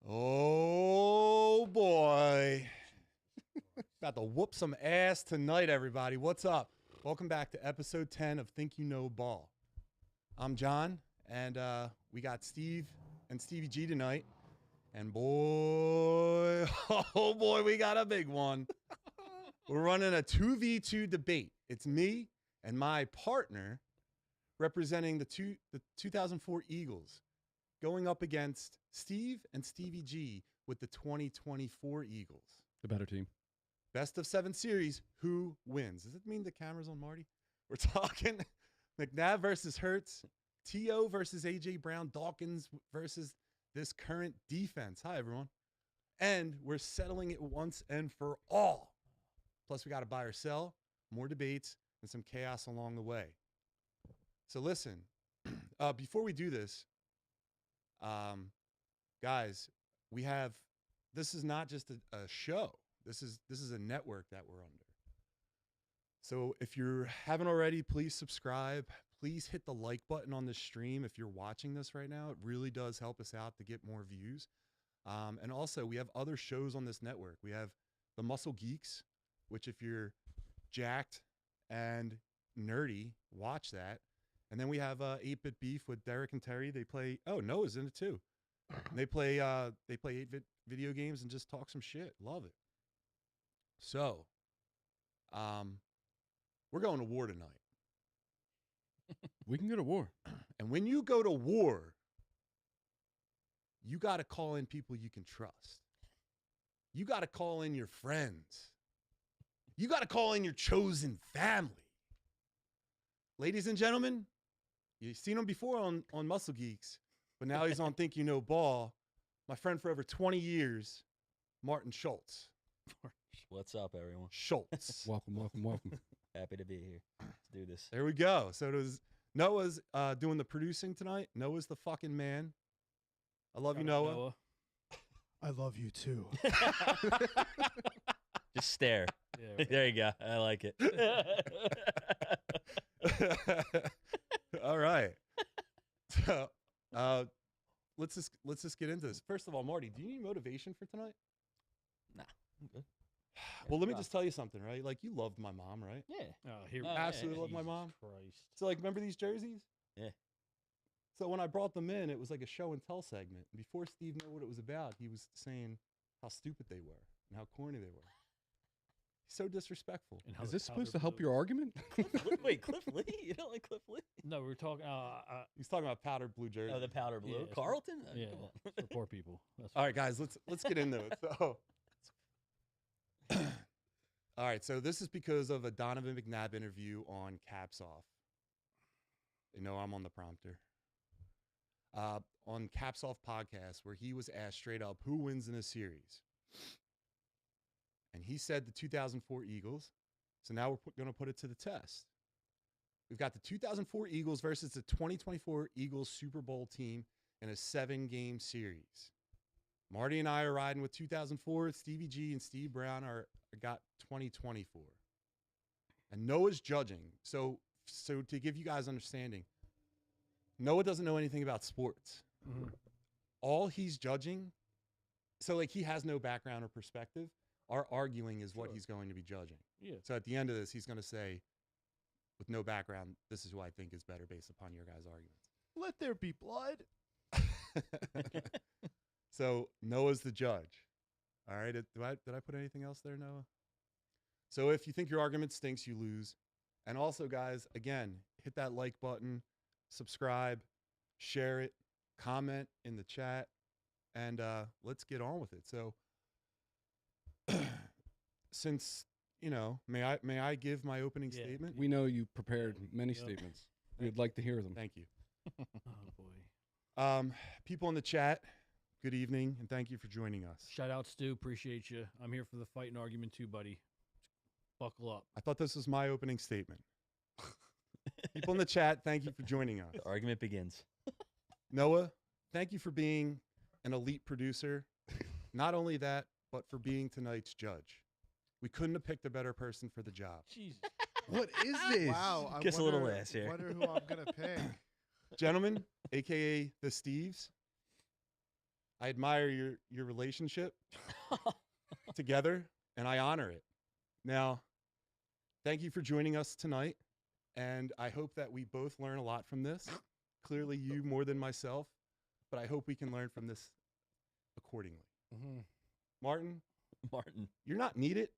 Oh, boy. About to whoop some ass tonight, everybody. What's up? Welcome back to episode 10 of Think You Know Ball. I'm John, and we got Steve and Stevie G tonight. And boy, oh boy, we got a big one. We're running a 2v2 debate. It's me and my partner representing the 2004 Eagles going up against Steve and Stevie G with the 2024 Eagles. The better team. Best of 7 series, who wins? Does it mean the camera's on Marty? We're talking McNabb versus Hurts, T.O. versus A.J. Brown, Dawkins versus this current defense. Hi, everyone. And we're settling it once and for all. Plus, we got to buy or sell, more debates, and some chaos along the way. So listen, before we do this, guys, this is not just a show. This is a network that we're under. So if you haven't already, please subscribe. Please hit the like button on this stream if you're watching this right now. It really does help us out to get more views. And also, we have other shows on this network. We have The Muscle Geeks, which if you're jacked and nerdy, watch that. And then we have 8-Bit Beef with Derek and Terry. They play, Noah's in it too. And they play 8-bit video games and just talk some shit. Love it. So, we're going to war tonight. We can go to war. And when you go to war, you got to call in people you can trust. You got to call in your friends. You got to call in your chosen family. Ladies and gentlemen, you've seen him before on Muscle Geeks, but now he's on Think You Know Ball. My friend for over 20 years, Marty Schultz. What's up, everyone? Schultz. Welcome. Happy to be here. Let's do this. There we go. So Noah's doing the producing tonight. Noah's the fucking man. I love you, Noah. I love you too. Just stare. Yeah, there you go. I like it. All right. So, let's just get into this. First of all, Marty, do you need motivation for tonight? Nah, I'm good. Well, let me just tell you something, right? Like, you loved my mom, right? Yeah. Absolutely love my mom. Christ. So, like, remember these jerseys? Yeah. So when I brought them in, it was like a show and tell segment. And before Steve knew what it was about, he was saying how stupid they were and how corny they were. He's so disrespectful. Is this supposed to help your argument? Wait, Cliff Lee? You don't like Cliff Lee? No, we're talking. He's talking about powder blue jersey. Oh, the powder blue. Yeah, Carlton? Yeah, Come on. for poor people. All right, guys, let's get into it. So, all right, so this is because of a Donovan McNabb interview on Caps Off. You know, I'm on the prompter. On Caps Off podcast, where he was asked straight up, who wins in a series? And he said the 2004 Eagles. So now we're going to put it to the test. We've got the 2004 Eagles versus the 2024 Eagles Super Bowl team in a 7-game series. Marty and I are riding with 2004. Stevie G and Steve Brown got 2024. And Noah's judging. So to give you guys understanding, Noah doesn't know anything about sports. Mm-hmm. All he's judging, so like he has no background or perspective. Our arguing is what he's going to be judging. Yeah. So at the end of this, he's going to say, with no background, this is who I think is better based upon your guys' arguments. Let there be blood. So Noah's the judge. All right. Did I put anything else there, Noah? So if you think your argument stinks, you lose. And also, guys, again, hit that like button, subscribe, share it, comment in the chat, and let's get on with it. So since, you know, may I give my opening statement? We know you prepared many statements. We'd like to hear them. Thank you. Oh boy. People in the chat, good evening, and thank you for joining us. Shout out, Stu. Appreciate you. I'm here for the fight and argument too, buddy. Buckle up. I thought this was my opening statement. People in the chat, thank you for joining us. The argument begins. Noah, thank you for being an elite producer. Not only that, but for being tonight's judge. We couldn't have picked a better person for the job. Jesus. What is this? Wow. I Kiss a little ass here. wonder who I'm going to pick. Gentlemen, a.k.a. the Steves, I admire your relationship together, and I honor it. Now, thank you for joining us tonight, and I hope that we both learn a lot from this. Clearly, you more than myself, but I hope we can learn from this accordingly. Mm-hmm. Martin, Martin. you're not needed.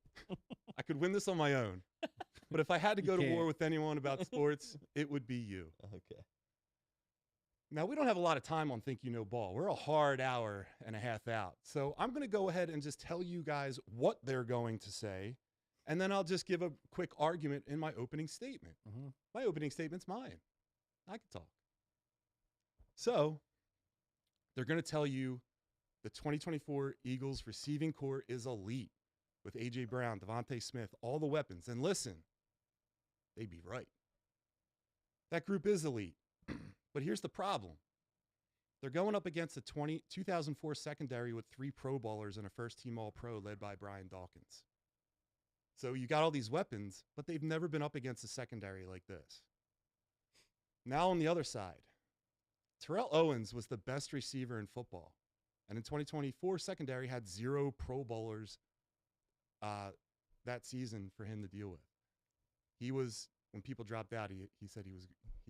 I could win this on my own. But if I had to go to war with anyone about sports, it would be you. Okay. Now, we don't have a lot of time on Think You Know Ball. We're a hard hour and a half out. So I'm going to go ahead and just tell you guys what they're going to say, and then I'll just give a quick argument in my opening statement. Mm-hmm. My opening statement's mine. I can talk. So they're going to tell you the 2024 Eagles receiving core is elite with A.J. Brown, Devontae Smith, all the weapons. And listen, they'd be right. That group is elite. But here's the problem. They're going up against a 2004 secondary with 3 Pro Bowlers and a first-team All-Pro led by Brian Dawkins. So you got all these weapons, but they've never been up against a secondary like this. Now on the other side, Terrell Owens was the best receiver in football. And in 2024, secondary had 0 Pro Bowlers that season for him to deal with. He was, when people dropped out, he said he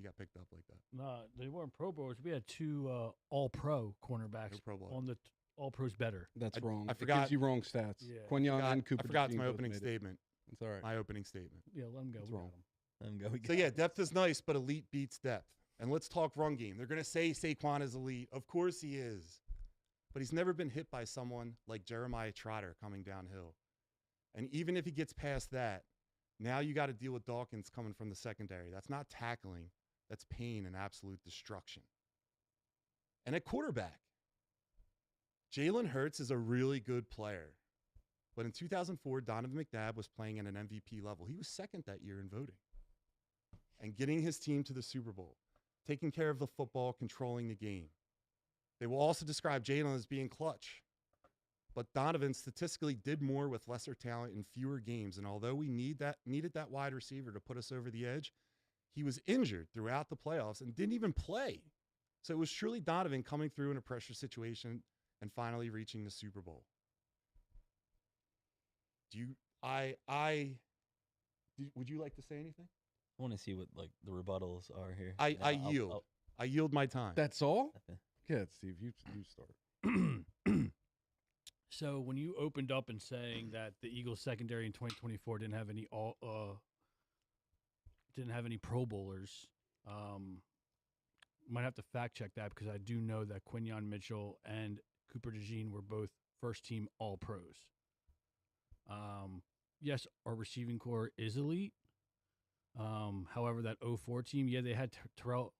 got picked up like that. Nah, they weren't Pro Bowlers. We had 2 All-Pro cornerbacks Pro Bowlers. on the All-Pros better. That's wrong. I It forgot- gives you wrong stats. Yeah. Quinyon and Cooper. I forgot Dean my both opening made it. statement. It's all right. My opening statement. Yeah, let them go. That's We wrong. got 'em. I'm going. So yeah, depth is nice, but elite beats depth. And let's talk run game. They're going to say Saquon is elite. Of course he is. But he's never been hit by someone like Jeremiah Trotter coming downhill. And even if he gets past that, now you got to deal with Dawkins coming from the secondary. That's not tackling. That's pain and absolute destruction. And at quarterback, Jalen Hurts is a really good player. But in 2004, Donovan McNabb was playing at an MVP level. He was second that year in voting. And getting his team to the Super Bowl, taking care of the football, controlling the game. They will also describe Jalen as being clutch. But Donovan statistically did more with lesser talent in fewer games. And although we needed that wide receiver to put us over the edge, he was injured throughout the playoffs and didn't even play. So it was truly Donovan coming through in a pressure situation and finally reaching the Super Bowl. Would you like to say anything? I want to see what like the rebuttals are here. I yield. I yield my time. That's all? Okay. Yeah, Steve, you start. So when you opened up and saying that the Eagles secondary in 2024 didn't have any Pro Bowlers, might have to fact check that because I do know that Quinyon Mitchell and Cooper DeJean were both first team All Pros. Yes, our receiving core is elite. However, that 04 team, yeah, they had Terrell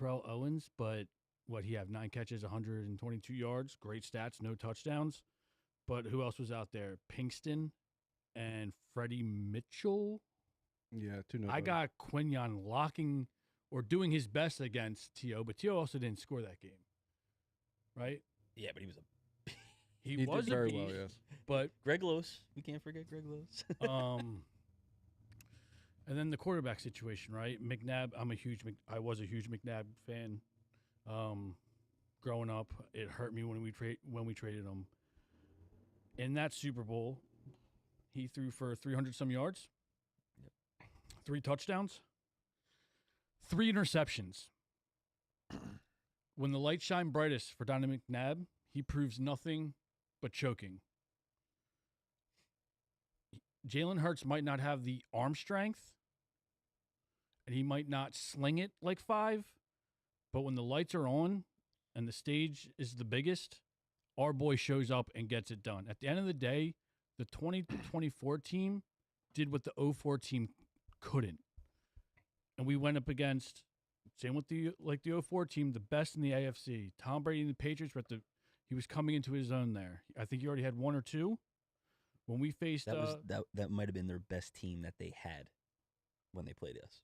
Owens, but what he have 9 catches, 122 yards, great stats, no touchdowns. But who else was out there? Pinkston and Freddie Mitchell. Yeah, 2 I got Quinyon locking or doing his best against T.O., but T.O. also didn't score that game, right? Yeah, but he was a. He was did very a beast, well, yes. but Greg Lewis. We can't forget Greg Lewis. And then the quarterback situation, right? McNabb, I was a huge McNabb fan. Growing up, it hurt me when we traded him. In that Super Bowl, he threw for 300 some yards, 3 touchdowns, 3 interceptions. When the lights shine brightest for Donovan McNabb, he proves nothing but choking. Jalen Hurts might not have the arm strength, and he might not sling it like 5, but when the lights are on and the stage is the biggest, our boy shows up and gets it done. At the end of the day, the 2024 team did what the 04 team couldn't. And we went up against, same with the 04 team, the best in the AFC. Tom Brady and the Patriots he was coming into his own there. I think he already had 1 or 2. When we faced that might have been their best team that they had when they played us.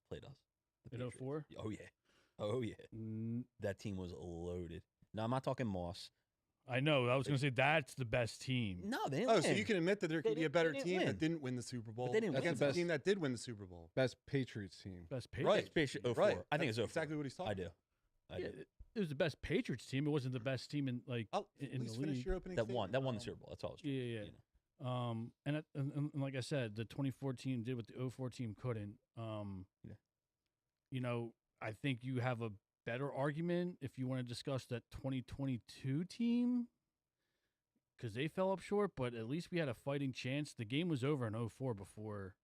In 04? Oh yeah. That team was loaded. No, I'm not talking Moss. I know. I was going to say that's the best team. No, they didn't win. So you can admit that there could be a better team win. that didn't win the Super Bowl they didn't against win. the team that did win the Super Bowl. Best Patriots team. Best Patriots. Right. It's 04. Right. I think it's 04. Exactly what he's talking I do. Yeah, it was the best Patriots team. It wasn't the best team in in please the finish league. your opening That statement. won the Super Bowl. That's all. Yeah. You know. And like I said, the 24 team did what the 04 team couldn't. You know, I think you have a better argument if you want to discuss that 2022 team because they fell up short, but at least we had a fighting chance. The game was over in 04 before.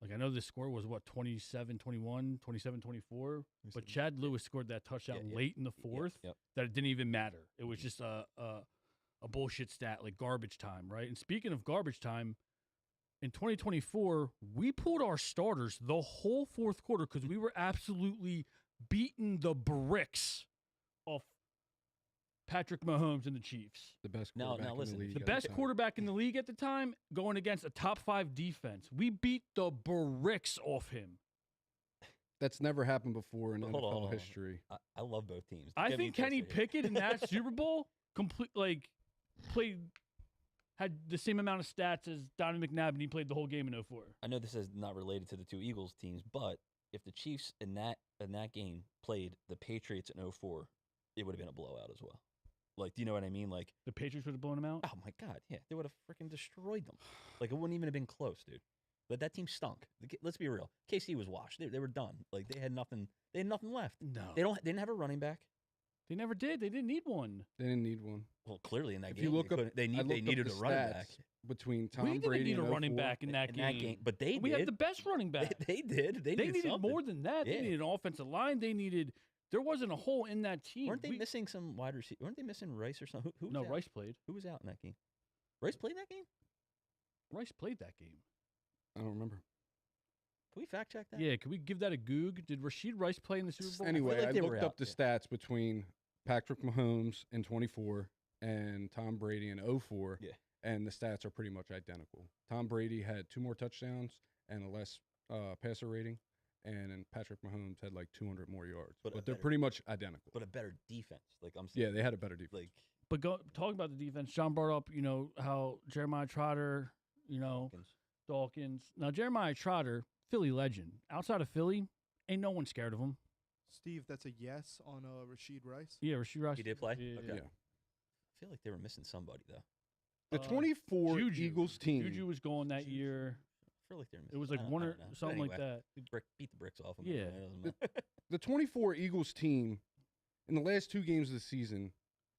Like, I know the score was, 27-21, 27-24, but Chad Lewis scored that touchdown late in the fourth that it didn't even matter. It was just a bullshit stat, like garbage time, right? And speaking of garbage time, in 2024, we pulled our starters the whole fourth quarter because we were absolutely beating the bricks off Patrick Mahomes and the Chiefs. The best Now quarterback listen, in the league. The at best time. quarterback in the league at the time going against a top 5 defense. We beat the bricks off him. That's never happened before in Hold on, NFL hold on. history. I love both teams. I Give me think a chance Kenny to- Pickett in that Super Bowl had the same amount of stats as Donovan McNabb, and he played the whole game in 04. I know this is not related to the two Eagles teams, but if the Chiefs in that game played the Patriots in 04, it would have been a blowout as well. Like, do you know what I mean? Like, The Patriots would have blown him out? oh my God, yeah, they would have freaking destroyed them. Like, it wouldn't even have been close, dude. But that team stunk. Let's be real. KC was washed. They were done. Like, they had nothing. They had nothing left. No. They didn't have a running back. They never did. They didn't need one. They didn't need one. Well, clearly in that If game, you look up, they I looked needed up a the running stats back. between Tom We didn't Brady need a and running 04. back in that game. But they We did. had the best running back. They did. They They needed something. more than that. They Yeah. needed an offensive line. There wasn't a hole in that team. Weren't they missing some wide receiver? Weren't they missing Rice or something? Who was No, out? Rice played. Who was out in that game? Rice played that game? Rice played that game. I don't remember. Can we fact check that? Yeah, can we give that a goog? Did Rasheed Rice play in the Super Bowl? Anyway, like I they were looked up out, the yeah. stats between Patrick Mahomes in 24 and Tom Brady in 04. Yeah. And the stats are pretty much identical. Tom Brady had 2 more touchdowns and a less passer rating, and Patrick Mahomes had like 200 more yards. But a But they're better- pretty much identical. But a better defense. Like I'm saying. Yeah, they had a better defense. Like But talking about the defense, John brought up, how Jeremiah Trotter, Dawkins. Now, Jeremiah Trotter, Philly legend. Outside of Philly, ain't no one scared of him. Steve, that's a yes on Rasheed Rice. Yeah, Rasheed Rice. He did play? Yeah, Okay. yeah. Yeah. I feel like they were missing somebody though. The 24 Juju. Eagles team. Juju was going that year. I feel like they were missing. It was like I don't- one I or don't know. But something like anyway, that. we beat the bricks off them. Yeah. It doesn't matter. The 24 Eagles team, in the last 2 games of the season,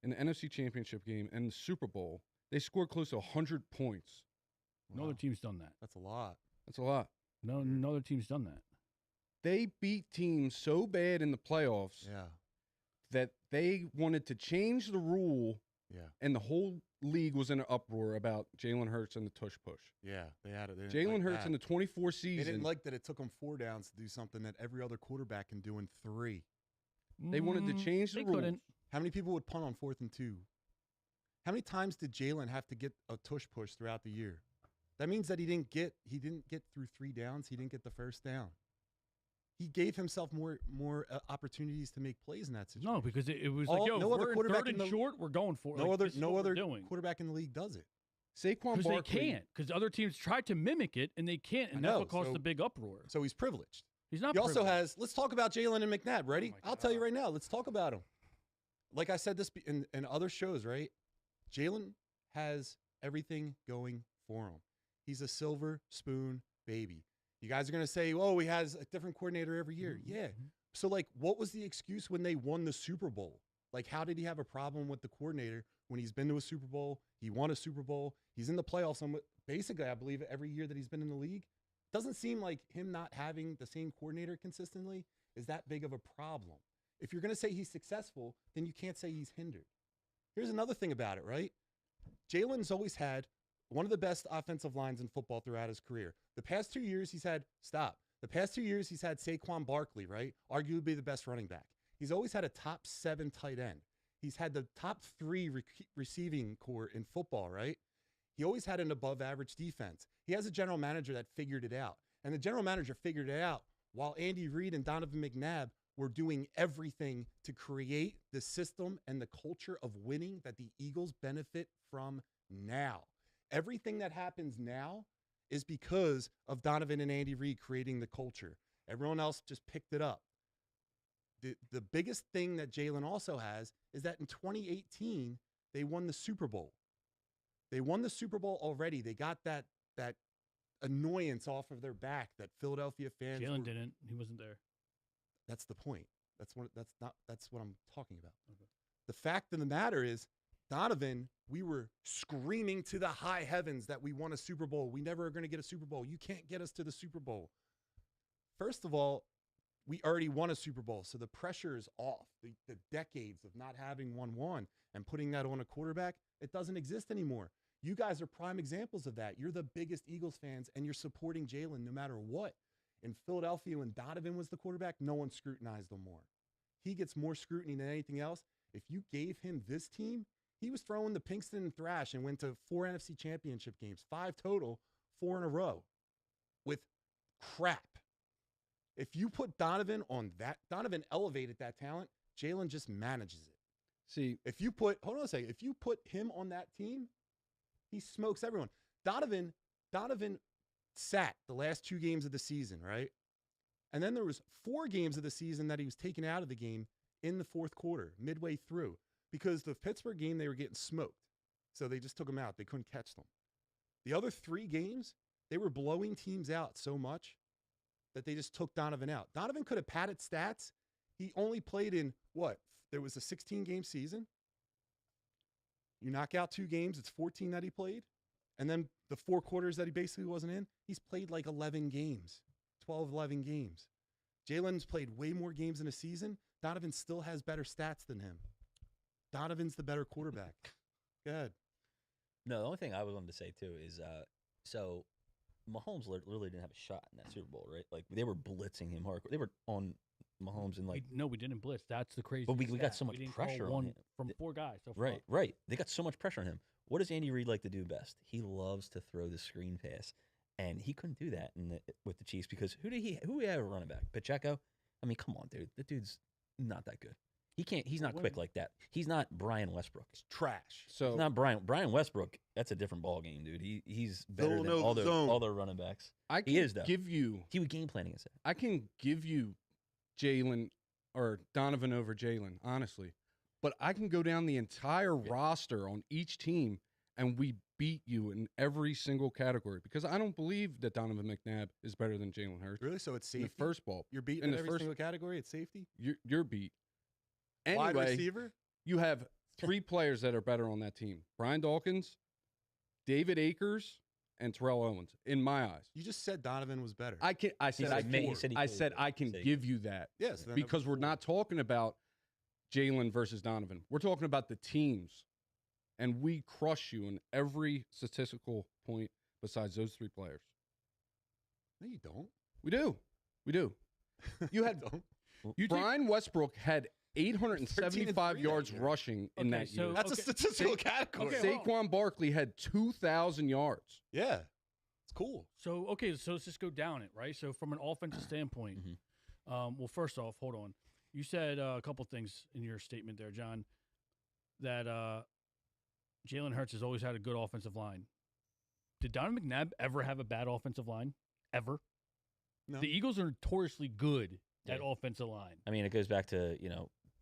in the NFC Championship game and the Super Bowl, they scored close to 100 points. No other team's done that. That's a lot. That's a lot. No other team's done that. They beat teams so bad in the playoffs Yeah. that they wanted to change the rule, Yeah. and the whole league was in an uproar about Jalen Hurts and the tush push. Yeah. They had it. Jalen Hurts in the 24 They season, didn't like that it took them 4 downs to do something that every other quarterback can do in 3. they wanted to change the They rules. couldn't. How many people would punt on 4th and 2? How many times did Jalen have to get a tush push throughout the year? That means that he didn't get through 3 downs. He didn't get the first down. He gave himself more opportunities to make plays in that situation. No, because it was All- like, yo, no other we're in quarterback 3rd in and the- short, we're going for it. No Like, other this is what we're doing. quarterback in the league does it. Saquon Because they Barkley. can't. Because other teams tried to mimic it, and they can't, and I that's know, what caused so- the big uproar. So he's privileged. He's not He also privileged. has. Let's talk about Jalen and McNabb. Ready? my I'll tell you God. right now. Let's talk about him. Like I said this in other shows, right? Jalen has everything going for him. He's a silver spoon baby. You guys are going to say, oh, he has a different coordinator every year. Yeah. So, like, what was the excuse when they won the Super Bowl? Like, how did he have a problem with the coordinator when he's been to a Super Bowl? He won a Super Bowl. He's in the playoffs basically, I believe, every year that he's been in the league. Doesn't seem like him not having the same coordinator consistently is that big of a problem. If you're going to say he's successful, then you can't say he's hindered. Here's another thing about it, right? Jalen's always had one of the best offensive lines in football throughout his career. The past 2 years, he's had Saquon Barkley, right? Arguably the best running back. He's always had a top 7 tight end. He's had the top 3 receiving core in football, right? He always had an above average defense. He has a general manager that figured it out. And the general manager figured it out while Andy Reid and Donovan McNabb were doing everything to create the system and the culture of winning that the Eagles benefit from now. Everything that happens now is because of Donovan and Andy Reid creating the culture. Everyone else just picked it up. the biggest thing that Jalen also has is that in 2018 they won the Super Bowl. They won the Super Bowl already. They got that annoyance off of their back that Philadelphia fans. Jalen didn't. He wasn't there. That's the point. That's what I'm talking about. Okay. The fact of the matter is, Donovan, we were screaming to the high heavens that we won a Super Bowl. We never are going to get a Super Bowl. You can't get us to the Super Bowl. First of all, we already won a Super Bowl, so the pressure is off. The decades of not having won and putting that on a quarterback, it doesn't exist anymore. You guys are prime examples of that. You're the biggest Eagles fans, and you're supporting Jalen no matter what. In Philadelphia, when Donovan was the quarterback, no one scrutinized him more. He gets more scrutiny than anything else. If you gave him this team, he was throwing the Pinkston and Thrash and went to 4 NFC championship games, 5 total, 4 in a row with crap. If you put Donovan on that, Donovan elevated that talent. Jalen just manages it. See, if you put him on that team, he smokes everyone. Donovan sat the last 2 games of the season, right? And then there was 4 games of the season that he was taken out of the game in the fourth quarter, midway through, because the Pittsburgh game, they were getting smoked. So they just took him out. They couldn't catch them. The other 3 games, they were blowing teams out so much that they just took Donovan out. Donovan could have padded stats. He only played in what? There was a 16-game season. You knock out 2 games, it's 14 that he played. And then the 4 quarters that he basically wasn't in, he's played like 11 games, 12, 11 games. Jalen's played way more games in a season. Donovan still has better stats than him. Donovan's the better quarterback. Go ahead. No, the only thing I was wanted to say, too, is so Mahomes literally didn't have a shot in that Super Bowl, right? Like, they were blitzing him hardcore. They were on Mahomes and, like... No, we didn't blitz. That's the crazy But we got so much pressure on him. From 4 guys. So Right. They got so much pressure on him. What does Andy Reid like to do best? He loves to throw the screen pass. And he couldn't do that with the Chiefs because who we have a running back? Pacheco? I mean, come on, dude. The dude's not that good. He's not quick like that. He's not Brian Westbrook. It's trash. so He's not Brian Westbrook. That's a different ball game, dude. He's better than all their running backs. He is, though. He was game planning his. I can give you Jalen or Donovan over Jalen, honestly. But I can go down the entire roster on each team, and we beat you in every single category because I don't believe that Donovan McNabb is better than Jalen Hurts. Really? So it's in safety? the first ball. You're beating in every single category? It's safety? You're beat. Wide Anyway, receiver? you have 3 players that are better on that team. Brian Dawkins, David Akers, and Terrell Owens, in my eyes. You just said Donovan was better. I said I can give you that. Yes. Because we're not talking about Jalen versus Donovan. We're talking about the teams. And we crush you in every statistical point besides those 3 players. No, you don't. We do. You had Brian Westbrook had 875 yards rushing in that year. That's a statistical category. Saquon Barkley had 2,000 yards. Yeah. It's cool. So let's just go down it, right? So from an offensive standpoint, well, first off, hold on. You said a couple things in your statement there, John, that Jalen Hurts has always had a good offensive line. Did Donovan McNabb ever have a bad offensive line? Ever? No. The Eagles are notoriously good at offensive line. I mean, it goes back to,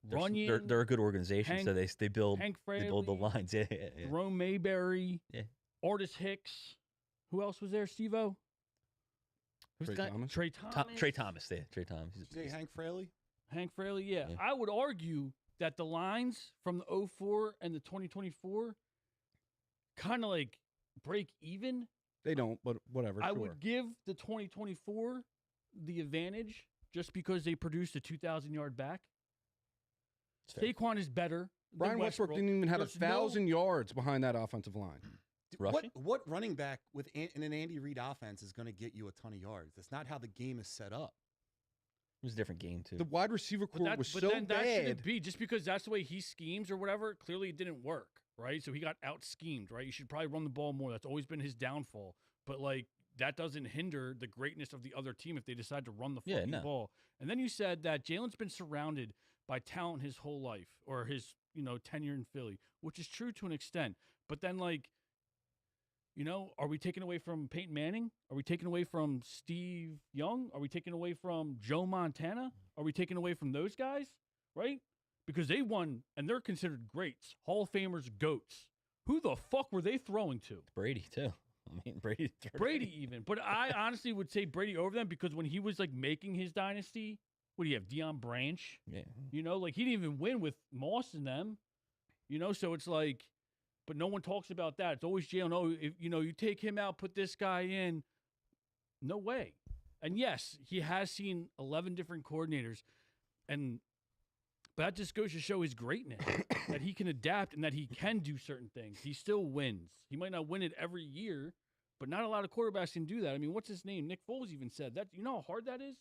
they're a good organization, so they build the lines. Yeah. Jerome Mayberry, Artis Hicks. Who else was there, Steve-O? Trey Thomas. Trey Thomas. Trey Thomas. Trey Thomas. Say Hank Fraley? Hank Fraley, yeah. I would argue that the lines from the 04 and the 2024 kind of like break even. They don't, but whatever. I would give the 2024 the advantage just because they produced a 2,000-yard back. Saquon is better. Brian Westbrook didn't even have 1,000 yards behind that offensive line. What running back in an Andy Reid offense is going to get you a ton of yards? That's not how the game is set up. It was a different game, too. The wide receiver core was so bad. That shouldn't be. Just because that's the way he schemes or whatever, clearly it didn't work, right? So he got out-schemed, right? You should probably run the ball more. That's always been his downfall. But, that doesn't hinder the greatness of the other team if they decide to run the fucking ball. And then you said that Jalen's been surrounded by talent his whole life or his, tenure in Philly, which is true to an extent. But then, Are we taking away from Peyton Manning? Are we taking away from Steve Young? Are we taking away from Joe Montana? Are we taking away from those guys? Right? Because they won, and they're considered greats, Hall of Famers, GOATs. Who the fuck were they throwing to? Brady, too. I mean, Brady. Brady even. But I honestly would say Brady over them because when he was, making his dynasty, what do you have, Deion Branch? Yeah. He didn't even win with Moss and them. So it's like, but no one talks about that. It's always Jalen. Oh, if, you take him out, put this guy in. No way. And yes, he has seen 11 different coordinators. But that just goes to show his greatness, that he can adapt and that he can do certain things. He still wins. He might not win it every year, but not a lot of quarterbacks can do that. I mean, what's his name? Nick Foles even said that. You know how hard that is?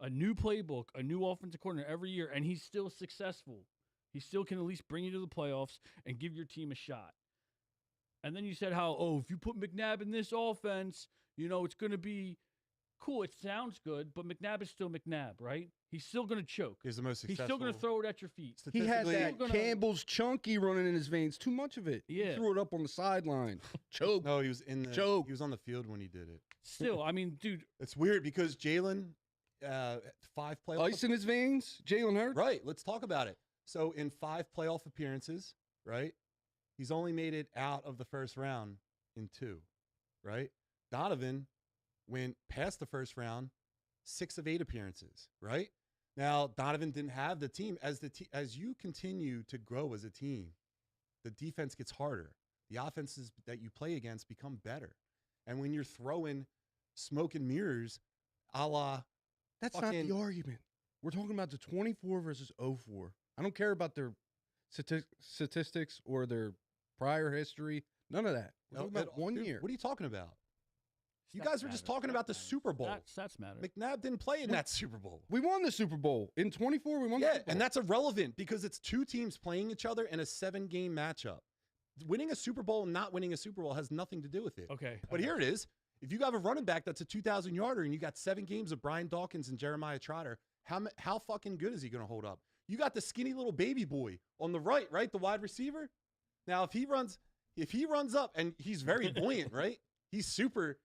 A new playbook, a new offensive coordinator every year, and he's still successful. He still can at least bring you to the playoffs and give your team a shot. And then you said how, if you put McNabb in this offense, it's going to be cool. It sounds good, but McNabb is still McNabb, right? He's still going to choke. He's the most successful. He's still going to throw it at your feet. He had that gonna- Campbell's chunky running in his veins. Too much of it. Yeah. He threw it up on the sideline. Choke. No, he was in the Choke. He was on the field when he did it. Still, I mean, dude. It's weird because Jalen, 5 playoff Ice in his veins. Jalen Hurts. Right. Let's talk about it. So in 5 playoff appearances, right, he's only made it out of the first round in 2, right? Donovan went past the first round, 6 of 8 appearances, right? Now, Donovan didn't have the team. As you continue to grow as a team, the defense gets harder. The offenses that you play against become better. And when you're throwing smoke and mirrors, a la That's not fucking- the argument. We're talking about the 24 versus 04. I don't care about their statistics or their prior history. None of that. We're talking about one dude, year. What are you talking about? You Stats guys were just matter. talking about the Super Bowl. Stats matter. McNabb didn't play in that Super Bowl. We won the Super Bowl. In 24, we won the Yeah, Super Bowl. and that's irrelevant because it's 2 teams playing each other in a 7-game matchup. Winning a Super Bowl and not winning a Super Bowl has nothing to do with it. Okay. But here it is. If you have a running back that's a 2,000-yarder and you got 7 games of Brian Dawkins and Jeremiah Trotter, how fucking good is he going to hold up? You got the skinny little baby boy on the right, the wide receiver. Now, if he runs up and he's very buoyant, right? He's super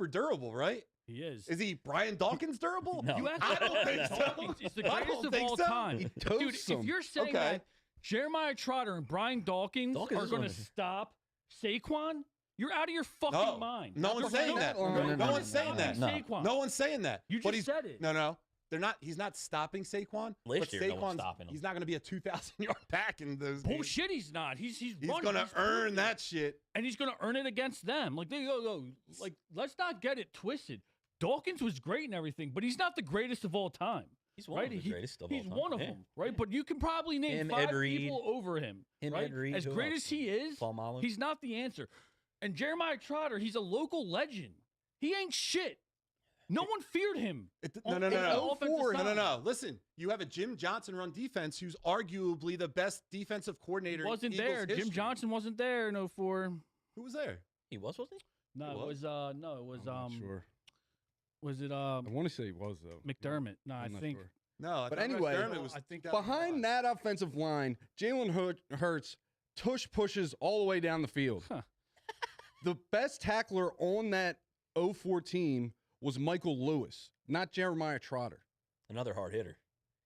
durable, right? He is. Is he Brian Dawkins durable? No. You asked I don't think so. It's the I greatest don't of think all so. time. He Dude, toasts if them. you're saying Okay. that Jeremiah Trotter and Brian Dawkins Dawkins are is going on to the- stop Saquon, you're out of your fucking No. mind. No one's saying that. No one's saying that. No. Saquon. No one's saying that. You But just said it. No. They're not. He's not stopping Saquon. Last but year, no one's Saquon's stopping him. He's not going to be a 2,000-yard back in those games. Bullshit, he's not. He's He's running. going to He's earn proving that it. shit. And he's going to earn it against them. Like, they go. Like, let's not get it twisted. Dawkins was great and everything, but he's not the greatest of all time. He's one right? of the greatest of all He's time. one of Yeah. them, right? But you can probably name Him, 5 Ed Reed. people over him. Him, right? Ed Reed, As who great else? as he is, Paul Mullins. he's not the answer. And Jeremiah Trotter, he's a local legend. He ain't shit. No one feared him. No. On the offensive side. No. Listen, you have a Jim Johnson run defense who's arguably the best defensive coordinator. He wasn't in Eagles there. history. Jim Johnson wasn't there in 04. Who was there? He wasn't he? No, He it was was? no, it was I'm not sure. was it I want to say he was, though. McDermott? No, I I'm not think sure. No, I But thought anyway, McDermott was I think Behind that offensive line, Jalen Hurts tush pushes all the way down the field. Huh. The best tackler on that 04 team was Michael Lewis, not Jeremiah Trotter. Another hard hitter.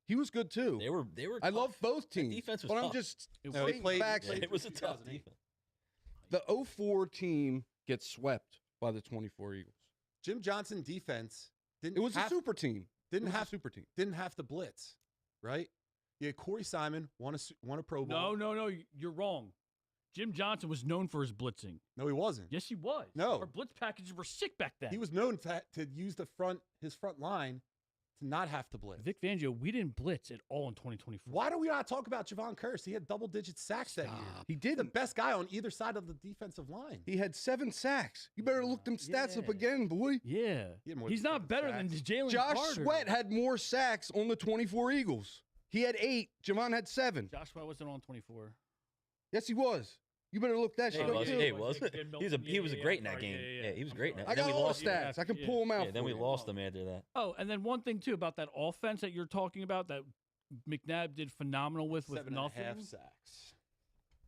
He was good too. They were. I tough. love both Their teams, defense was but I'm tough. just No, he stating played- facts. Yeah, played it was a through tough 2008. defense. The 04 team gets swept by the 24 Eagles. Jim Johnson defense didn't It was have, a super team. didn't It was a have super team. didn't have to blitz, right? Yeah, Corey Simon won a Pro Bowl. No, you're wrong. Jim Johnson was known for his blitzing. No, he wasn't. Yes, he was. No. Our blitz packages were sick back then. He was known to use his front line to not have to blitz. Vic Fangio. We didn't blitz at all in 2024. Why do we not talk about Javon Curse? He had double-digit sacks that year. He He's the didn't. best guy on either side of the defensive line. He had 7 sacks. You better look them stats up Yeah. again, boy. Yeah, He had more he's than not 7 better than sacks. Jalen Josh Carter. Sweat had more sacks on the 24 Eagles. He had 8. Javon had 7. Josh Sweat wasn't on 24. Yes, he was. You better look that Yeah, shit he up was. too. Yeah, he was. He was great in that game. Yeah, he was great in that. I Then got we all the lost him. stats. I can pull them out. Yeah, then for we you. lost him after that. Oh, and then one thing too about that offense that you're talking about that McNabb did phenomenal with 7.5 nothing. sacks.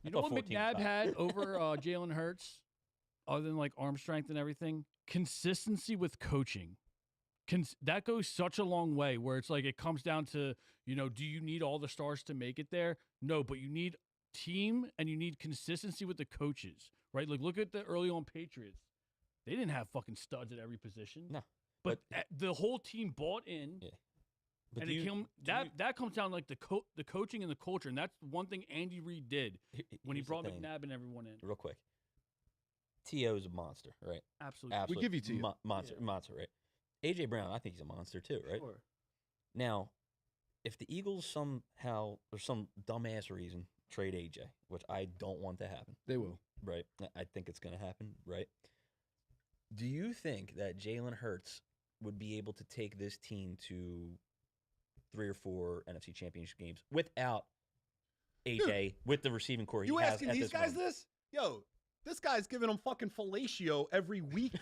You I know thought what 14 McNabb was had over Jalen Hurts? other than like arm strength and everything, consistency with coaching. That goes such a long way where it's like it comes down to, do you need all the stars to make it there? No, but you need team and you need consistency with the coaches, right? Like look at the early on Patriots. They didn't have fucking studs at every position. No. But the whole team bought in. Yeah. And that comes down like the coaching and the culture, and that's one thing Andy Reid did when he brought McNabb and everyone in. Real quick, T.O. is a monster, right? Absolutely. We give you T.O. Monster, right? A.J. Brown, I think he's a monster too, right? Sure. Now, if the Eagles somehow, or some dumbass reason, trade A.J., which I don't want to happen. They will. Right? I think it's going to happen, right? Do you think that Jalen Hurts would be able to take this team to 3 or 4 NFC Championship games without AJ, with the receiving core he You has asking at these this guys moment? this? Yo, this guy's giving them fucking fellatio every week.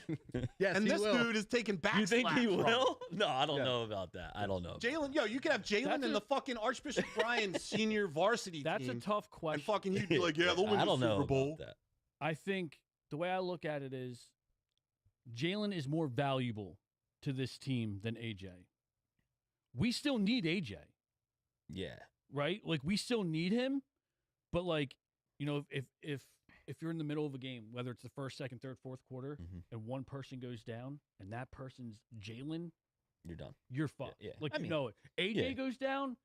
Yes, And he this will. dude is taking back You think he slaps from him. will? No, I don't Yeah. know about that. I don't know. Jalen, you could have Jalen That's in a- the fucking Archbishop Brian senior varsity That's a team. tough And question. fucking he'd be like, yeah, they'll win I the don't know Super Bowl. about that. I think the way I look at it is Jalen is more valuable to this team than AJ. We still need AJ, Yeah. right? Like we still need him, but like, if you're in the middle of a game, whether it's the first, second, third, fourth quarter, Mhm. and one person goes down, and that person's Jalen, You're done. you're fucked. yeah. Like I you mean, know it. AJ yeah. goes down,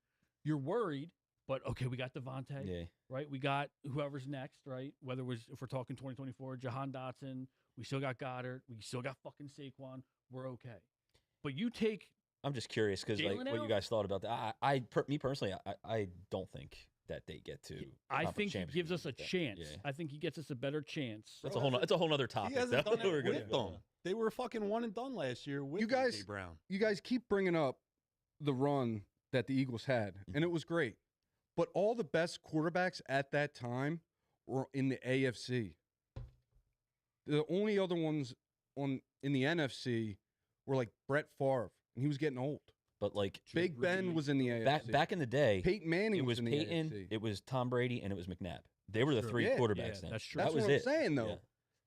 you're worried, but okay, we got Devontae. Yeah. Right? We got whoever's next, right? Whether it was, if we're talking 2024, Jahan Dotson, we still got Goddard, we still got fucking Saquon, we're okay. But you take, I'm just curious because like Jalen what you out? guys thought about that. Me personally, I don't think that they get to. I conference think he championship gives us a with that. chance. Yeah. I think he gets us a better chance. That's a whole. It's a whole other He topic. hasn't though. done it We're gonna with go them. They were fucking 1 and done last year with You guys- A.J. Brown. You guys keep bringing up the run that the Eagles had, and it was great. But all the best quarterbacks at that time were in the AFC. The only other ones in the NFC were like Brett Favre, and he was getting old. But like Big Ben was in the AFC. back in the day, Peyton Manning it was in the Peyton, AFC. it was Tom Brady, and it was McNabb. They were the True. 3 Yeah. quarterbacks Yeah, then. that's true. That's That was what it. I'm saying, though. Yeah.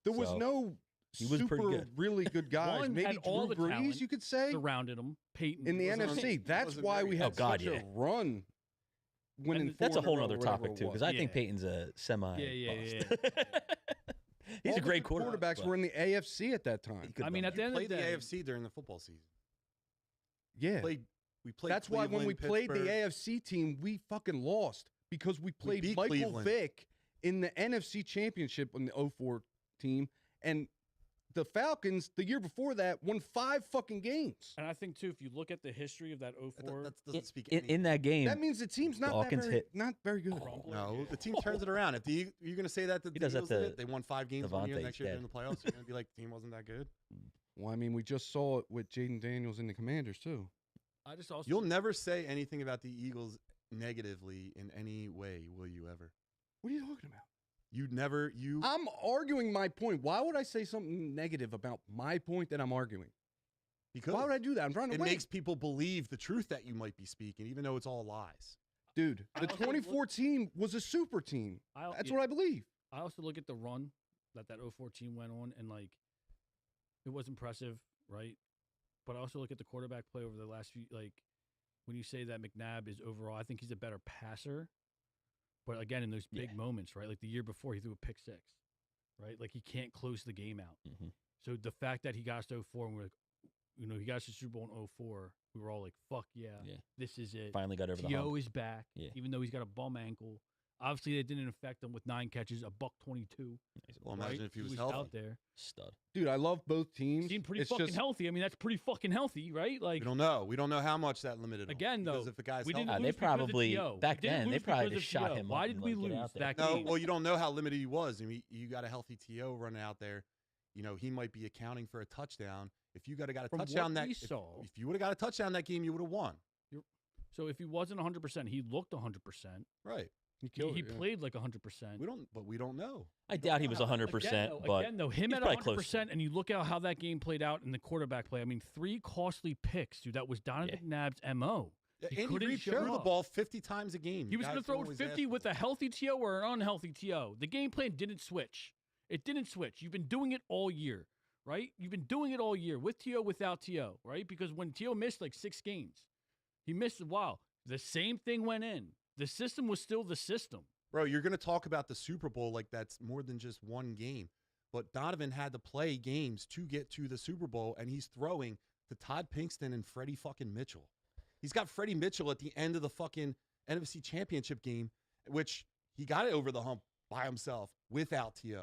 There was So, no he was pretty super good. really good guys. One Maybe had all Drew the talent Brees, you could say, surrounded him. Peyton in the wasn't on NFC. it. That's wasn't why very we good. had Oh, God, such a yeah. run. Winning And That's 4 a in whole row other or whatever topic it too, was. because I think Yeah. Peyton's a semi. Yeah. He's All a the great good quarterback. quarterbacks but were in the AFC at that he time. could've I mean, done at the it. end of Played the the day, AFC during the football season. Yeah. We played That's why when we Cleveland, played the Pittsburgh. AFC team, we fucking lost because we played beat Michael Cleveland. Vick in the NFC Championship on the 04 team. And the Falcons, the year before that, won 5 fucking games. And I think too, if you look at the history of that 04, That doesn't speak In that game, That means the team's not Dawkins very, hit. not very good. No, the team turns it around. If you're going to say that the He does that Eagles did to it, they won 5 games one year. Devontae's Next year they're in dead. the playoffs. You're going to be like, the team wasn't that good. Well, I mean, we just saw it with Jaden Daniels and the Commanders, too. I just also You'll never say anything about the Eagles negatively in any way, will you ever? What are you talking about? You I'm arguing my point. Why would I say something negative about my point that I'm arguing? because Why would I do that? I'm trying to it win. makes people believe the truth that you might be speaking, even though it's all lies. Dude, I the also look- 2014 was a super team. That's what I believe. I also look at the run that 04 team went on, and like it was impressive, right? But I also look at the quarterback play over the last few. Like when you say that McNabb is overall, I think he's a better passer. But again, in those big moments, right? Like the year before, he threw a pick 6, right? Like he can't close the game out. Mhm. So the fact that he got us to 04, and we're like, he got us to Super Bowl in 04, we were all like, fuck yeah, Yeah. this is it. finally got over the T.O. hump. is back, Yeah. even though he's got a bum ankle. Obviously, it didn't affect him with 9 catches, a $122. He's a Well, right? imagine if he was out healthy. there. stud. Dude, I love both teams. Seemed pretty It's fucking just, healthy. I mean, that's pretty fucking healthy, right? Like, We don't know. We don't know how much that limited him. Again, Because though, if the guy's we didn't healthy, They lose because of probably- T.O. back We didn't then, they lose probably because just of shot T.O. him Why up did and, we like, get lose out there. that No, game? well, you don't know how limited he was. I mean, you got a healthy T.O. running out there. He might be accounting for a touchdown. If you got a From touchdown what that we saw, if you would have got a touchdown that game, you would have won. so if he wasn't 100%, he looked 100%. Right. he He, killed he it, yeah. played like 100%. We don't know. I doubt he was Again, 100%, but Again, though, him he's at probably close to 100%, and you look at how that game played out in the quarterback play. I mean, 3 costly picks, dude. That was Donovan McNabb's MO. He Andy couldn't Reid show threw the up. ball 50 times a game. He was going to throw it 50 with a healthy T.O. or an unhealthy T.O. The game plan didn't switch. It didn't switch. You've been doing it all year, right? You've been doing it all year with T.O., without T.O., right? Because when T.O. missed like 6 games, he missed a while. The same thing went in. The system was still the system. Bro, you're going to talk about the Super Bowl like that's more than just one game. But Donovan had to play games to get to the Super Bowl, and he's throwing to Todd Pinkston and Freddie fucking Mitchell. He's got Freddie Mitchell at the end of the fucking NFC Championship game, which he got it over the hump by himself without T.O.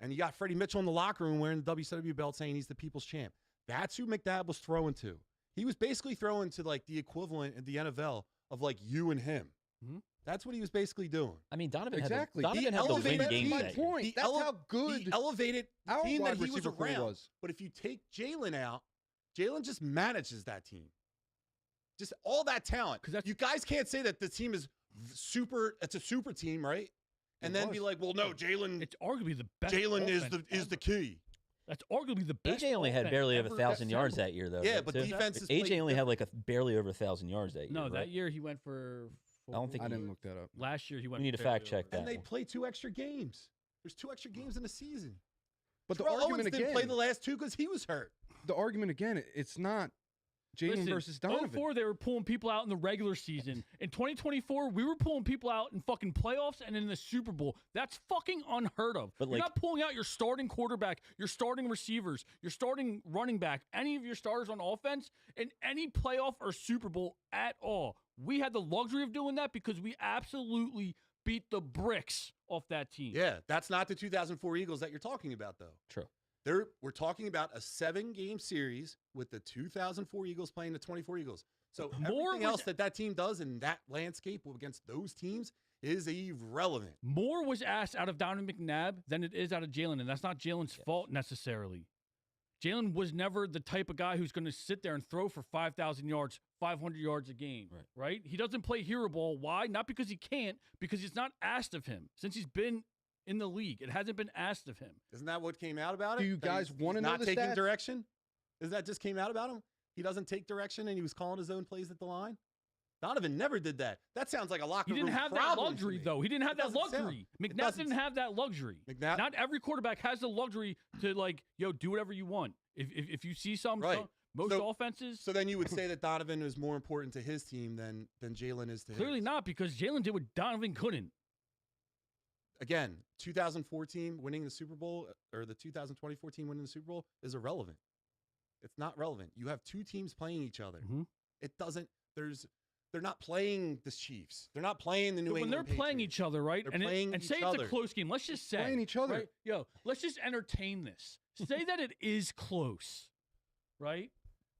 And you got Freddie Mitchell in the locker room wearing the WCW belt saying he's the people's champ. That's who McNabb was throwing to. He was basically throwing to like the equivalent in the NFL of like you and him. Mm-hmm. That's what he was basically doing. I mean, Donovan Exactly. had the win elevated game my that point. year. That's how good he elevated the our team that wide he was receiver core around. was. But if you take Jalen out, Jalen just manages that team. Just all that talent. Because You guys can't say that the team is super. It's a super team, right? And It then was. be like, well, no, Jalen. it's arguably the best. Jalen is offense the ever. key. That's arguably the best. AJ only had offense barely over ever 1,000 yards assembled. that year, though. Yeah, right, but too? defense is AJ only had like barely over 1,000 yards that year. No, right? that year he went for. I don't think I he- didn't look that up. Last year he went. We need to for fact check that. And they one. play 2 extra games. There's 2 extra games in the season. But the Terrell argument Owens didn't again, play the last 2 because he was hurt. the argument again, it's not Jalen Listen, versus Donovan. 04, they were pulling people out in the regular season. In 2024, we were pulling people out in fucking playoffs and in the Super Bowl. That's fucking unheard of. But, You're like- not pulling out your starting quarterback, your starting receivers, your starting running back, any of your starters on offense in any playoff or Super Bowl at all. We had the luxury of doing that because we absolutely beat the bricks off that team. Yeah, that's not the 2004 Eagles that you're talking about, though. True. We're talking about a 7-game series with the 2004 Eagles playing the 24 Eagles. So More everything was- else that team does in that landscape against those teams is irrelevant. More was asked out of Donovan McNabb than it is out of Jalen, and that's not Jalen's fault necessarily. Jalen was never the type of guy who's going to sit there and throw for 5,000 yards, 500 yards a game, right? He doesn't play hero ball. Why? Not because he can't, because it's not asked of him since he's been in the league. It hasn't been asked of him. Isn't that what came out about it? Do you That guys he's wanna know not the taking stats? direction? Isn't that just came out about him? He doesn't take direction and he was calling his own plays at the line? Donovan never did that. That sounds like a locker He didn't room have that problem to luxury, me. though. He didn't have It that doesn't sound- luxury. it McNabb doesn't- didn't have that luxury. McNabb- Not every quarterback has the luxury to, like, yo, do whatever you want. If you see Right. most So- offenses, So then you would say that Donovan is more important to his team than Jalen is to clearly his. not, because Jalen did what Donovan couldn't. Again, 2014 winning the Super Bowl or the 2024 team winning the Super Bowl is irrelevant. It's not relevant. You have 2 teams playing each other. Mhm. It doesn't. They're not playing the Chiefs. They're not playing the New When England they're playing Patriots. each other, right? They're and playing and each say it's other. a close game. Let's just say Playing each other. right? Yo, let's just entertain this. Say that it is close, right?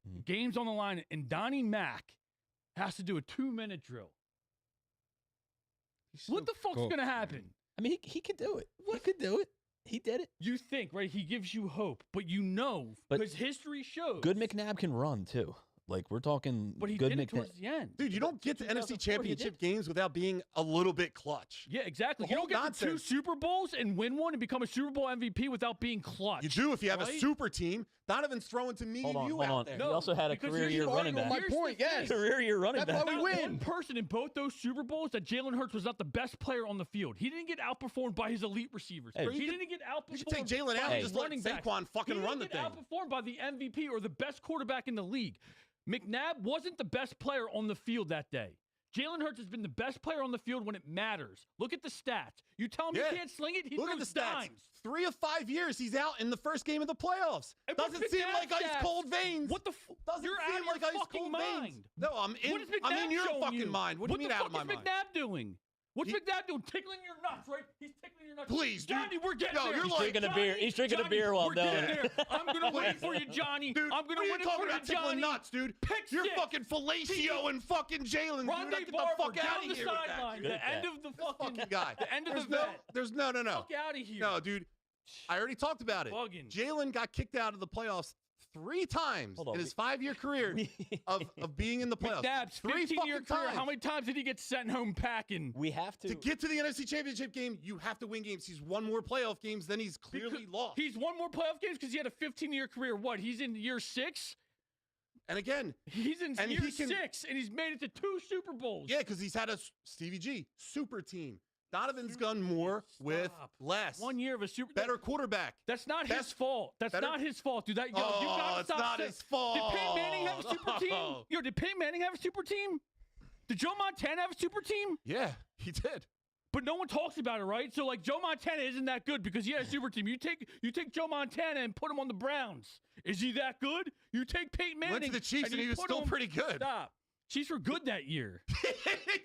Mhm. Game's on the line, and Donnie Mack has to do a 2-minute drill. He's What so the fuck's cooked, gonna man. happen? I mean, he could do it. He could do it. He did it. You think, right? He gives you hope, but you know, But because history shows. Good McNabb can run, too. Like, we're talking but he good did it McNabb. towards the end. Dude, you don't get to NFC 2004 he did. Championship games without being a little bit clutch. Yeah, exactly. The You whole don't get to 2 nonsense. Super Bowls and win one and become a Super Bowl MVP without being clutch. You do if you have a right? super team. Donovan's throwing to me Hold and on, you hold out on. there. He also had a because career here's year the running argument. back. My Here's point, the thing. yes. Career year running That's back. why we Not win. one person in both those Super Bowls that Jalen Hurts was not the best player on the field. He didn't get outperformed by his elite receivers. Hey, he you didn't get outperformed. You should take Jalen out by and his just let running backs. Saquon fucking He run the didn't thing. get outperformed by the MVP or the best quarterback in the league. McNabb wasn't the best player on the field that day. Jalen Hurts has been the best player on the field when it matters. Look at the stats. You tell him Yeah. he can't sling it, he Look at throws the stats. dimes. 3 of 5 years he's out in the first game of the playoffs. And what's Doesn't seem McNabb's like ice stats? cold veins. What the Doesn't You're seem out of like your ice fucking cold mind. veins. No, I'm in. What is McNabb I'm in your showing fucking you? mind. What do you mean the out of fuck my is mind? McNabb doing? What's He- McNabb doing? Tickling your nuts, right? He's tickling your nuts. Please, dude. Johnny, we're getting Yo, there. you're He's like- drinking a beer. He's drinking a Johnny, beer while we're doing getting it. there. I'm gonna win for you, Johnny. Dude, I'm gonna what are win you it talking for you, about tickling Johnny. nuts, dude? Pick You're six. fucking fellatio and fucking Jalen. Dude, Rondé get the Barber fuck out down of the here with that, sideline. dude. The end of the This fucking guy. The end of There's the no. vet. There's no. Fuck out of here. No, dude. I already talked about it. Bugging. Jalen got kicked out of the playoffs 3 times Hold on, in his 5-year career of being in the playoffs. McNabb's 3 15-year fucking career. times. How many times did he get sent home packing? We have To get to the NFC Championship game, you have to win games. He's won more playoff games than he's clearly lost. He's won more playoff games because he had a 15-year career. What? He's in year 6. And again, He's in And year he can- 6, and he's made it to 2 Super Bowls. yeah, because he's had a Stevie G super team. Donovan's done more with Stop. less. 1 year of a super Better quarterback. That's not his Best- fault. That's better- not his fault, dude. That, you Oh, gotta it's stop not saying- his fault. Did Peyton Manning have a super team? Oh. Did Peyton Manning have a super team? Did Joe Montana have a super team? Yeah, he did. But no one talks about it, right? So like Joe Montana isn't that good because he had a super team. You take Joe Montana and put him on the Browns. Is he that good? You take Peyton Manning. Went to the Chiefs and you he was put still him- pretty good. Stop. Chiefs were good that year.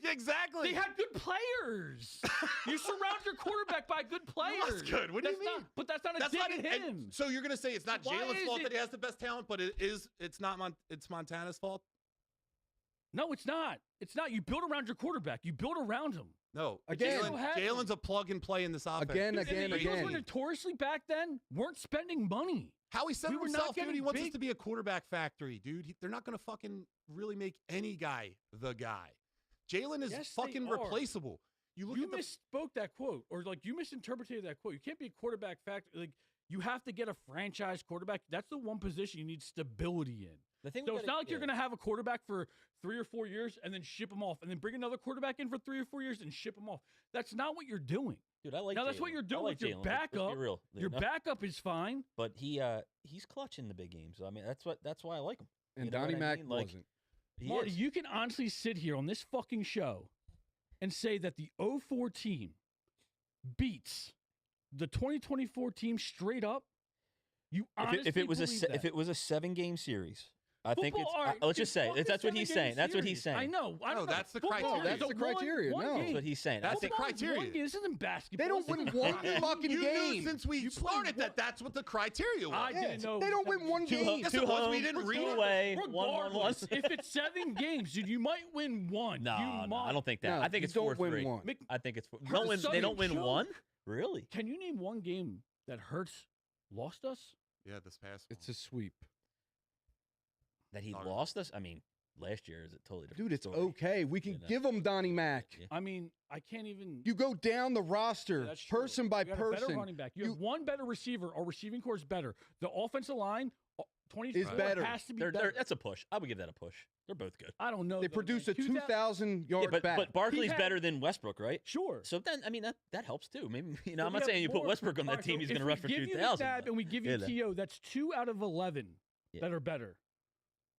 Exactly. They had good players. You surround your quarterback by good players. That's good. What do you That's mean? not- but that's not a That's dig not at it. him. And so you're gonna say it's not Why Jalen's is fault it- that he has the best talent, but it's not it's Montana's fault? No, it's not. It's not. You build around your quarterback. You build around him. No. Again. Jalen's a plug and play in this offense. Again, Dude, and the Eagles were again. notoriously back then weren't spending money. How he said We it were not himself, dude. He getting wants us big. to be a quarterback factory, dude. They're not going to fucking really make any guy the guy. Jalen is Yes, they fucking are. replaceable. You look You at the misspoke that quote, or like you misinterpreted that quote. You can't be a quarterback factory. Like you have to get a franchise quarterback. That's the one position you need stability in. The thing So we it's gotta- not like you're yeah. going to have a quarterback for 3 or 4 years and then ship him off, and then bring another quarterback in for 3 or 4 years and ship him off. That's not what you're doing. Dude, I like Now, that's what Jalen. you're I doing like with your Jalen. Let's be backup. real, Your backup is fine. but he's clutch in the big games. I mean, that's why I like him. And You know Donnie what I Mack mean? Like, wasn't. He Marty, is. you can honestly sit here on this fucking show and say that the 04 team beats the 2024 team straight up. You honestly if it was believe if that. it was a 7-game series, I think it's. Football, all right, let's just say fuck the that's what he's 7-game saying. That's what he's series. saying. I know. I No, don't know. that's the Football criteria. is That's the a one- criteria. one No. That's game. what he's saying. I That's the think Football is one criteria. game. This isn't basketball. They don't This win is one hockey. fucking You game. knew since we You play started one- that's what the criteria was. I Yeah, didn't know. they don't win one two, game. Yes, two it was. home, We didn't read two it. away, 1-1-1. Regardless, if it's 7 games, dude, you might win one. No, you no, might. I don't think that. No, I think you it's don't 4-3. win one. Mc- I think it's Hurts don't win. is They don't such a win one. joke. Really? Can you name one game that Hurts lost us? Yeah, this past It's a sweep. That he Not- lost us? I mean, last year is a totally different Dude, it's story. okay. We can You know? give him Donnie Mack. Yeah. I mean, I can't even. You go down the roster, Yeah, that's true. person by You got a better person. running back. You, You- have one better receiver. Our receiving core is better. The offensive line, 24 better. has to be They're, better. that's a push. I would give that a push. They're both good. I don't know. They though, produce man. a 2,000 yard Yeah, back. but Barkley's had- better than Westbrook, right? Sure. So then, I mean, that helps too. Maybe I'm But not we have saying you put more- Westbrook on all that right, team. so He's if going to we rush for give you 2,000. McNabb and we give you Yeah, that- T.O., that's 2 out of 11 Yeah. that are better.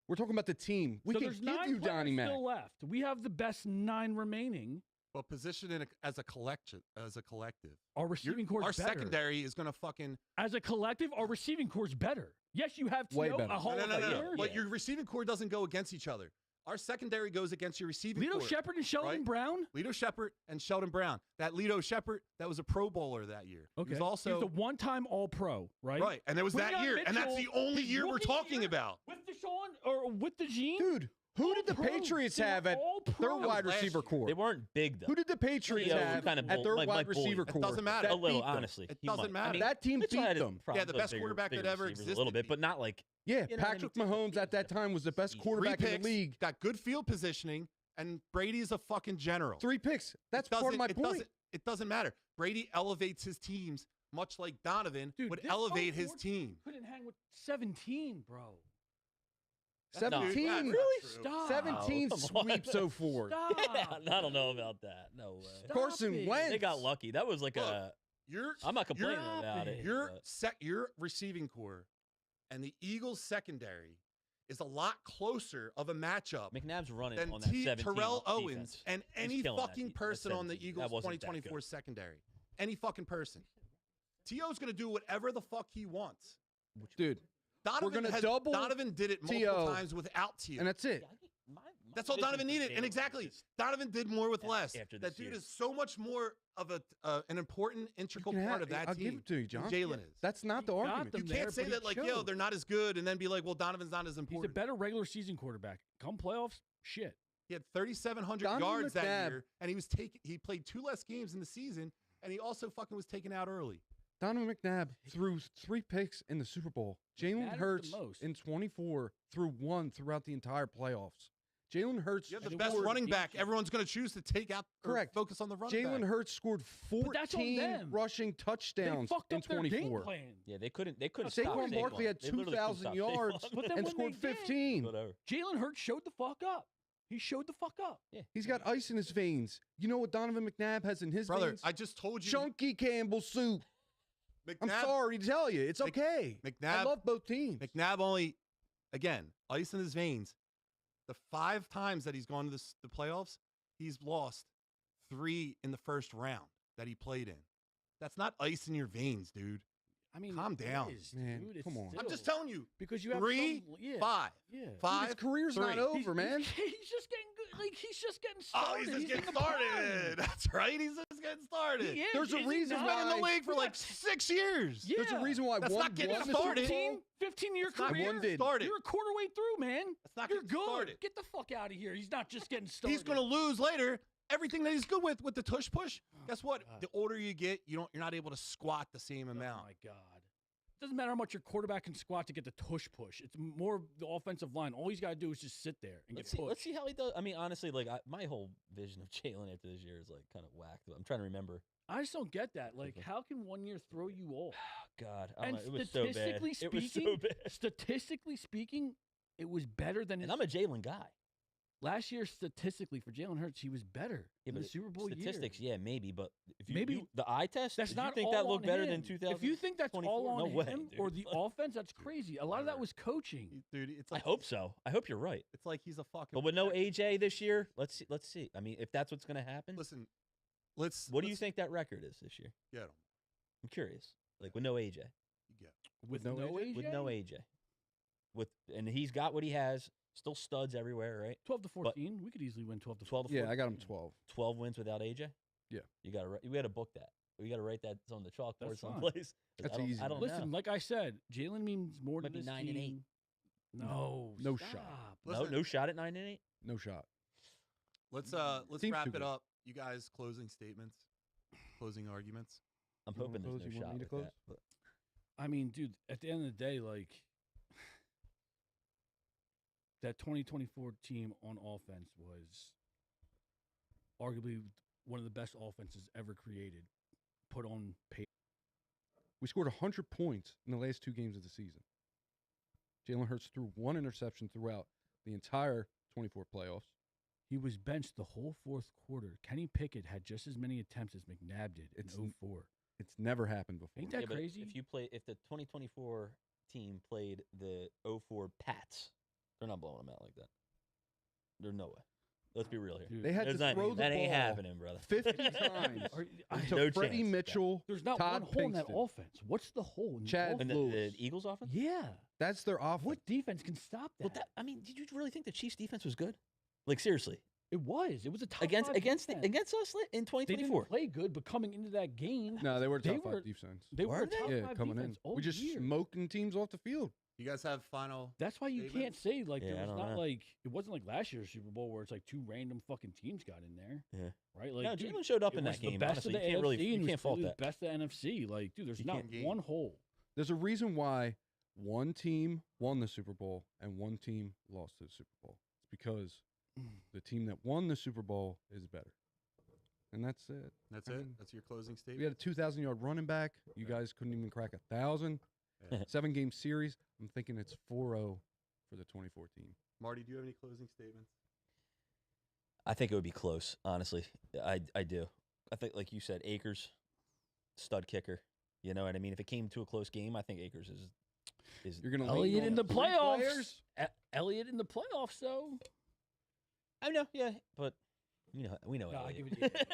We're talking about the team. We so can there's give 9 you players Donnie Mack. still left. We have the best 9 remaining. Well, position in as a collection, as a collective. Our receiving core Our is better. secondary is going to fucking As a collective, our receiving core is better. Yes, you have Way T.O., better. a Hall no, of no, no, no. Famer. But Yeah. your receiving core doesn't go against each other. Our secondary goes against your receiving Lito core. Shepard and Sheldon right? Brown. Lito Shepard and Sheldon Brown. That Lito Shepard, that was a Pro Bowler that year. Okay. He was also He's the one-time All-Pro, right? right, and there was that Quinyon year, and that's the Mitchell, only his year we're rookie talking year about. With Deshaun or with the Gene. Dude, who did the All-Pro. Patriots They were have at All-Pro. their That was wide last receiver year. core? They weren't big though. Who did the Patriots T.O. have kind of at their like wide bullied. receiver It core? doesn't matter. that A little, beat them? honestly. It He doesn't might. matter. I mean, That team Mitchell beat had them. probably Yeah, the best bigger- quarterback that bigger ever receivers existed a little bit, beat but not like Yeah, You know what I mean? Patrick Mahomes at that time was the best Three quarterback in picks, the league. got good field positioning, and Brady's a fucking general. 3 picks. That's It part of doesn't- my it point. Doesn't, it doesn't matter. Brady elevates his teams much like Donovan Dude, would this elevate his 04 team. Couldn't hang with 17, bro. 17, That's not Really? true. Stop. 17 Oh, come on. sweeps so far. Stop. I don't know about that. No way. Stop Carson it. Wentz. They got lucky. That was like Look, a. You're I'm not complaining Stop about it. it. but- your receiving core and the Eagles secondary is a lot closer of a matchup McNabb's running than on that 17 Terrell defense. Owens and He's any killing that fucking defense. person on the 17. Eagles That wasn't that 2024 good. secondary. Any fucking person. T.O.'s going to do whatever the fuck he wants. Dude, Donovan, gonna double Donovan did it multiple T.O. times without T.O. and that's it. That's all Donovan needed. And exactly, Donovan did more with less. after That this dude year. is so much more of an important, integral You can part have- of that I'll team. give it to you, than John. Jalen is. That's not the He got argument. them You there, can't say but that he like, yo, showed. they're not as good, and then be like, well, Donovan's not as He's a important. better regular season quarterback. Come playoffs, shit. He had 3,700 Donovan yards that McNabb- year, and he played 2 less games in the season, and he also fucking was taken out early. Donovan McNabb threw 3 picks in the Super Bowl. Jalen matters the Hurts most. in 24 threw 1 throughout the entire playoffs. Jalen Hurts You have the And best scored running back. each- Everyone's going to choose to take out or Correct. focus on the running Jalen back. Hurts scored that's on 14 them. rushing touchdowns They fucked in up their game 24. plan. Yeah, they couldn't. They couldn't. Saquon stop Barkley had They literally couldn't 2,000 stop yards Saquon. But then and when scored they did- 15. Whatever. Jalen Hurts showed the fuck up. He showed the fuck up. Yeah. He's got ice in his veins. You know what Donovan McNabb has in his Brother, veins? I just told you. Chunky Campbell soup. I'm McNabb, sorry to tell you. It's okay. I McNabb, love both teams. McNabb only, again, ice in his veins. The 5 times that he's gone to the playoffs, he's lost 3 in the first round that he played in. That's not ice in your veins, dude. I mean, Calm it down. is, Man, dude. It's come on. I'm just still- telling you. because you have 3, some, yeah, 5. Yeah. Dude, 5. his career's 3. not over, man. He's just getting good. Like he's just getting Oh, started. he's just in getting the prime. started. That's right. He's just getting started. He is. There's a Is he reason He's not? been in the why- league for like 6 years. Yeah. There's a reason why That's one not getting won the started. Super Bowl. 15-year That's not career. One did. started. You're a quarter way through, man. That's not You're getting good. started. Get the fuck out of here. He's not just getting started. He's going to lose later. Everything that he's good with the tush push. Guess what? God. The older you get, you're not able to squat the same amount. Oh my god. It doesn't matter how much your quarterback can squat to get the tush push. It's more the offensive line. All he's got to do is just sit there and Let's get see, pushed. let's see how he does. I mean, honestly, like my whole vision of Jalen after this year is like kind of whacked. I'm trying to remember. I just don't get that. Like, Okay. how can 1 year throw you off? God, I don't And know. It was so bad. statistically It was so speaking, bad. statistically speaking, it was better than And his I'm a Jalen guy. last year. Statistically, for Jalen Hurts, he was better Yeah, in the but Super Bowl statistics, year. yeah, maybe, but if you Maybe- you- the eye test, That's if not you think all that looked on better him. than 2000. If you think that's all 24, on no way, him dude. or the offense, that's crazy. A lot of that Whatever. was coaching. Dude, it's I like hope so. I hope you're right. It's like he's a fucking. But with no AJ this year, let's see. Let's see. I mean, if that's what's going to happen, Listen, what do you think that record is this year? Get him. I'm curious. Like with no AJ, You get him. With no AJ? with no AJ, and he's got what he has. Still studs everywhere, right? 12 to 14. We could easily win 12 to 12 to Yeah, 14. I got him 12. 12 wins without AJ. Yeah. You got to book that. We got to write that on the chalkboard That's fine. someplace. 'Cause That's I don't, easy, I don't man. Listen, know. like I said, Jalen means more Might to be this 9 and 8. team. No, No stop. shot. No, Listen. no shot at 9-8. No shot. Let's Seems wrap too it good. up. You guys, closing statements, closing arguments. I'm You wanna hoping there's close? no You want shot me to with close? that. But I mean, dude, at the end of the day, like that 2024 team on offense was arguably one of the best offenses ever created. Put on paper. We scored 100 points in the last 2 games of the season. Jalen Hurts threw 1 interception throughout the entire 24 playoffs. He was benched the whole fourth quarter. Kenny Pickett had just as many attempts as McNabb did It's in 04. It's never happened before. Ain't that yeah, but crazy? if the 2024 team played the 04 Pats, they're not blowing them out like that. There's no way. Let's be real here. Dude, They had There's to not- throw the that ain't ball happening, brother. 50 times Are- to No Freddie chance. Mitchell. there's not Todd one hole in that Pinkston. offense. What's the hole? In the Chad And offense? the Eagles offense? Yeah. That's their offense. What defense can stop that? Well, I mean, did you really think the Chiefs defense was good? Like seriously, It was. It was a top against five defense. us in They 2024. didn't play good, but coming into that game, No, they were They top were- 5 defense. they were Were a top Yeah, five coming defense in. all We just year. smoking teams off the field. You guys have final. That's why you can't statements? say like Yeah, I there was don't not know. like it wasn't like last year's Super Bowl where it's like 2 random fucking teams got in there. Yeah. Right? Like No, dude, Jalen showed up it in was that the game. best Honestly, of the you can't really, AFC and you it was can't fault clearly that. the best of the NFC. Like, dude, there's You not can't game. one hole. There's a reason why one team won the Super Bowl and one team lost to the Super Bowl. It's because the team that won the Super Bowl is better. And that's it. That's I it. mean, That's your closing statement. We had a 2,000-yard running back. You guys couldn't even crack 1,000. Yeah. 7-game series. I'm thinking it's 4-0 for the 24 team. Marty, do you have any closing statements? I think it would be close. Honestly, I do. I think, like you said, Akers, stud kicker. You know what I mean? If it came to a close game, I think Akers is. You're going to Elliott in the three playoffs. players? Elliott in the playoffs, though. I know, yeah, but we know No, I Elliott. give it-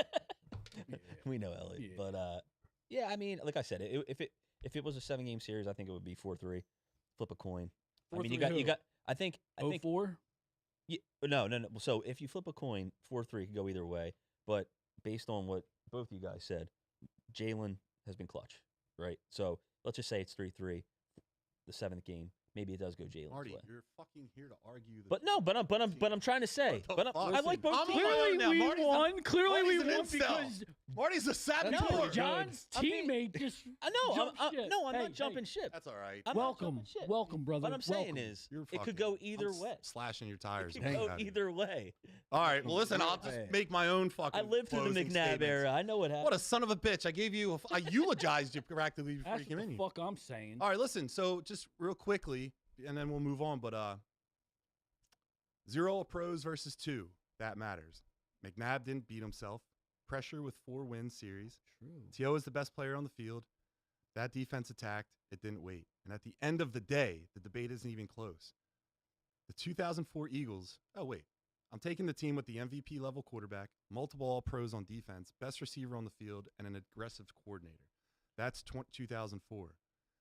Yeah. We know Elliott, Yeah. but yeah, I mean, like I said, if it was a 7-game series, I think it would be 4-3. Flip a coin. I mean, 4-3 you who? got. I think. 04? Yeah, no. So if you flip a coin, 4-3 could go either way. But based on what both you guys said, Jalen has been clutch, right? So let's just say it's 3-3, the 7th game. Maybe it does go Jalen's Marty, way. you're fucking here to argue. But no, I'm trying to say. What the But I fuck? like both I'm teams. on my Clearly own now. we Marty's won. Clearly we Marty's an won incel. because Marty's a No, saboteur. John- John's I mean- teammate just I know. jump I'm ship. not Hey, jumping ship. That's all right. I'm not welcome, jumping ship. welcome, brother. What I'm saying welcome. is, You're it could fucking- go either I'm way. Slashing your tires. It and could go shit. either way. All right. Well, listen. I'll just Hey. make my own fucking. I lived through the closing McNabb statements. era. I know what happened. What a son of a bitch! I gave you. I eulogized you practically before That's you what came the in. fuck I'm saying. All right. Listen. So just real quickly, and then we'll move on. But 0 All-Pros versus 2. That matters. McNabb didn't beat himself. Pressure with 4-win series. True. T.O. is the best player on the field. That defense attacked. It didn't wait. And at the end of the day, the debate isn't even close. The 2004 Eagles, I'm taking the team with the MVP level quarterback, multiple All-Pros on defense, best receiver on the field, and an aggressive coordinator. That's 2004.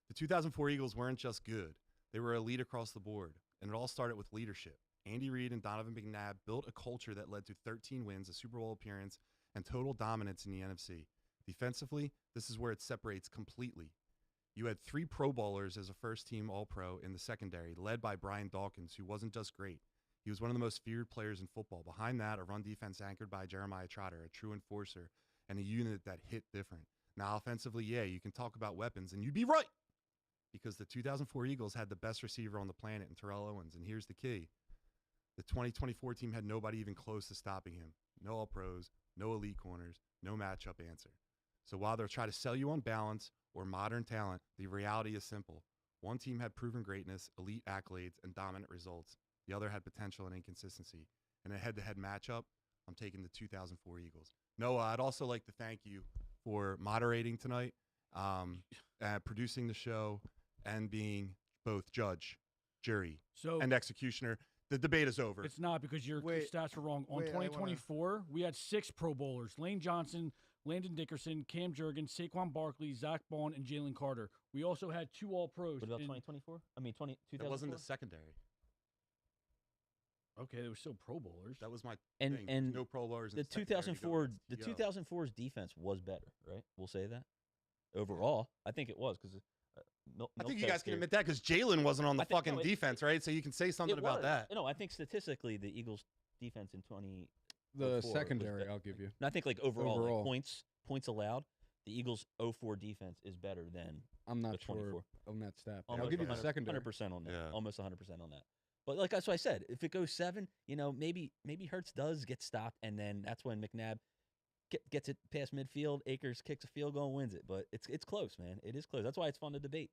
The 2004 Eagles weren't just good. They were elite across the board, and it all started with leadership. Andy Reid and Donovan McNabb built a culture that led to 13 wins, a Super Bowl appearance, and total dominance in the NFC. Defensively, this is where it separates completely. You had 3 Pro Bowlers as a first-team All-Pro in the secondary, led by Brian Dawkins, who wasn't just great. He was one of the most feared players in football. Behind that, a run defense anchored by Jeremiah Trotter, a true enforcer, and a unit that hit different. Now, offensively, you can talk about weapons, and you'd be right, because the 2004 Eagles had the best receiver on the planet in Terrell Owens, and here's the key. The 2024 team had nobody even close to stopping him. No All-Pros, no elite corners, no matchup answer. So while they'll try to sell you on balance or modern talent, the reality is simple. One team had proven greatness, elite accolades, and dominant results. The other had potential and inconsistency. In a head-to-head matchup, I'm taking the 2004 Eagles. Noah, I'd also like to thank you for moderating tonight, producing the show, and being both judge, jury, and executioner. The debate is over. It's not, because your stats are wrong. On 2024, we had 6 Pro Bowlers: Lane Johnson, Landon Dickerson, Cam Jurgens, Saquon Barkley, Zach Bond, and Jalen Carter. We also had 2 All-Pros. What about 2024? I mean, 2004? That wasn't the secondary. Okay, there were still Pro Bowlers. That was my and thing. And no Pro Bowlers. The 2004, the 2004's defense was better, right? We'll say that. Overall, I think it was, because I think you guys can admit that, because Jalen wasn't on the fucking defense, right? So you can say something about that. No, I think statistically the Eagles' defense in 20. The secondary, I'll give you. And I think like overall. Like points allowed, the Eagles' 04 defense is better than I'm not the 24. Sure on that stat. I'll give you the secondary. 100% on that. Yeah. Almost 100% on that. But like that's what I said. If it goes 7, maybe Hurts does get stopped, and then that's when McNabb gets it past midfield. Akers kicks a field goal and wins it. But it's close, man. It is close. That's why it's fun to debate.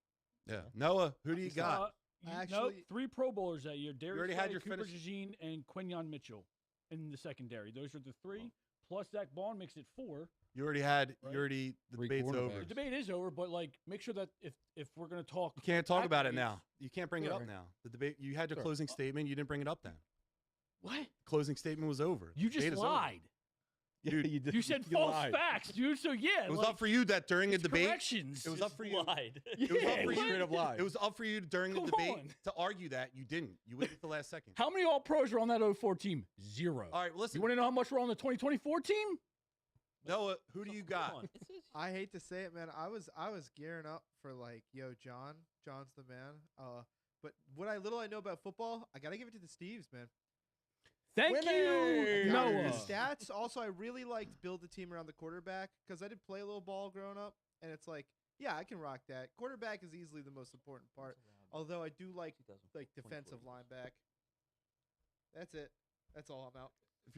Yeah. Noah, who do you got? Actually, 3 Pro Bowlers that year. Darius already had your Cooper DeJean, and Quinyon Mitchell in the secondary. Those are the 3. Plus Zach Bond makes it 4. You already had. Right? The debate's over. The debate is over, but like, make sure that if we're gonna talk, you can't talk about it now. You can't bring it up now. The debate. You had your closing statement. You didn't bring it up then. What? Closing statement was over. You just lied. Dude, you said false facts, dude. So it was up for you that during a debate. Corrections. It was up for you. Lied. It was up for you. Straight up lied. It was up for you during the debate to argue that you didn't. You waited the last second. How many All-Pros are on that 04 team? 0. All right, listen. You want to know how much were on the 2024 team? Noah, who do you got? I hate to say it, man. I was gearing up for like, John's the man. But what I know about football, I gotta give it to the Steves, man. Thank you, Noah. Stats. Also, I really liked build the team around the quarterback, because I did play a little ball growing up, and it's like, I can rock that. Quarterback is easily the most important part. Although I do like defensive line back. That's it. That's all I'm out.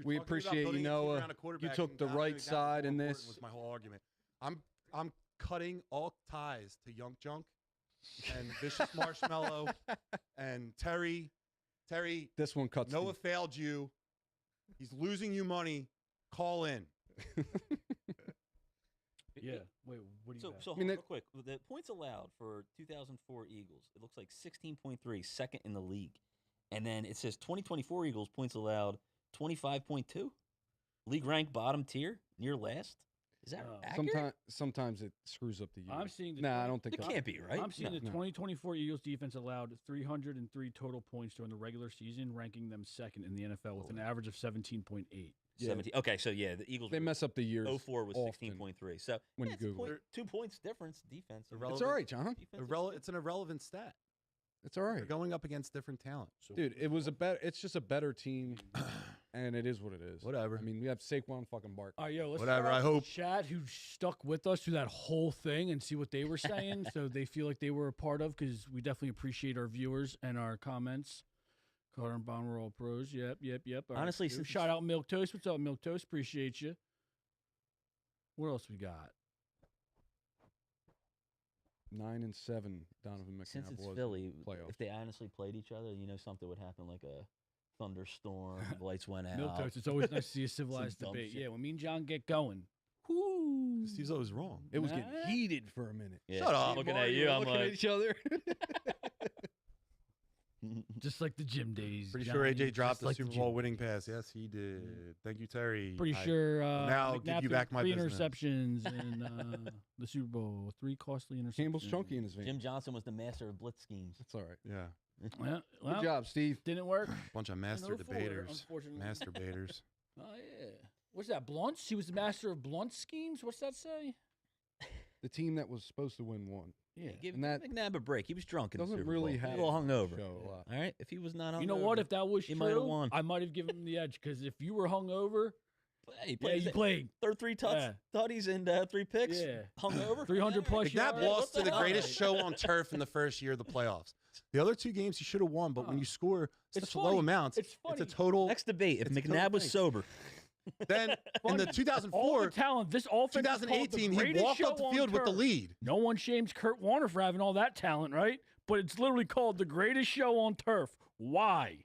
We appreciate you, Noah. You took the right side in this. Was my whole argument. I'm cutting all ties to Young Junk and Vicious Marshmallow and Terry. This one cuts. Noah failed you. He's losing you money. Call in. Yeah. Wait. What do you got? So real quick, the points allowed for 2004 Eagles, it looks like 16.3, second in the league, and then it says 2024 Eagles points allowed 25.2, league ranked bottom tier, near last. Is that accurate? Sometimes it screws up the year. I'm seeing I don't think it can't be right. I'm seeing the 2024 Eagles defense allowed 303 total points during the regular season, ranking them second in the NFL with an average of 17.8. 17. Okay, so the Eagles. They mess up the years. 04 was 16.3. So when you Google it, 2 points difference defense. It's all right, John. It's an irrelevant stat. It's all right. They're going up against different talent. Dude, it's just a better team, and it is what it is. Whatever. I mean, we have Saquon fucking Bark. All right, let's whatever. I hope chat who stuck with us through that whole thing and see what they were saying, so they feel like they were a part of, because we definitely appreciate our viewers and our comments. Carter and Bond were all pros. Yep. All honestly, right. Shout out Milk Toast. What's up, Milk Toast? Appreciate you. What else we got? 9-7. Donovan McNabb since it's was Philly, playoff. if they honestly played each other, something would happen like a thunderstorm, the lights went out. Milk toast. It's always nice to see a civilized dumb debate. shit. Yeah, when me and John get going, whoo. Steve's always wrong. It was getting Nah. heated for a minute. Yeah, Shut up. Looking at you, I'm looking at like, each other. Just like the gym days. Pretty Johnny, sure AJ dropped just the like Super gym. Bowl winning pass. Yes, he did. Thank you, Terry. Pretty I- sure. now give McNabb you threw back my 3 business. interceptions in the Super Bowl. 3 costly interceptions. Campbell's chunky in his vein. Jim Johnson was the master of blitz schemes. That's all right. Yeah, Well, Good job, Steve. didn't work. bunch of master 0-4, debaters. unfortunately. Masturbators. Oh yeah. What's that? Blunts? He was the master of blunt schemes. What's that say? The team that was supposed to win won. Yeah. Give And that McNabb a break. He was drunk in the doesn't Super really Bowl. have a little hungover. show a lot. All right, if he was not hungover, You know what? If that was he true, might have won. I might have given him the edge because if you were hungover, Hey, he yeah, played you played. third 3 tutties and 3 picks. Yeah. Hungover. 300 plus McNabb yards. lost to What the the hell? greatest show on turf in the first year of the playoffs. The other 2 games he should have won, but when Huh. you score It's such funny. low amounts, It's funny. a total. Next debate: If It's a total McNabb was thing. sober, Then in Funny. the All the 2004, talent. This offense is called the 2018, he greatest walked show off the on field with the turf. lead. No one shames Kurt Warner for having all that talent, right? But it's literally called the greatest show on turf. Why?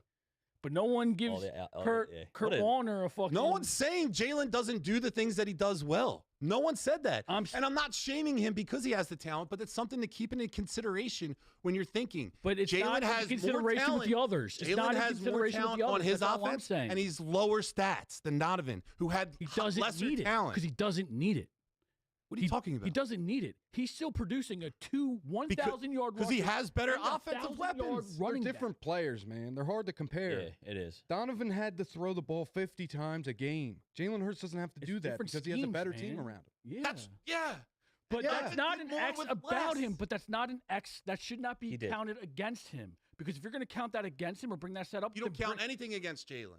But no one gives Kurt What a- Warner a fucking. No one's saying Jalen doesn't do the things that he does well. No one said that. I'm And I'm not shaming him because he has the talent, but it's something to keep into consideration when you're thinking. But it's Jalen not has in more consideration with the talent. others. It's Jalen not in has more consideration with talent the others. on his That's all I'm offense, saying. and he's lower stats than Donovan, who had He doesn't lesser need it talent. because he doesn't need it. What are you talking about? He doesn't need it. He's still producing a 1,000-yard Because he has better offensive weapons. They're Running different players, man. They're hard to compare. Yeah, it is. Donovan had to throw the ball 50 times a game. Jalen Hurts doesn't have to It's do that different because he has a schemes, better man. team around him. Yeah. Yeah. But Yeah, that's but not did an more X with about him. less. But that's not an X. That should not He be did. counted against him. Because if you're going to count that against him or bring that set up, You don't then count bring- anything against Jalen.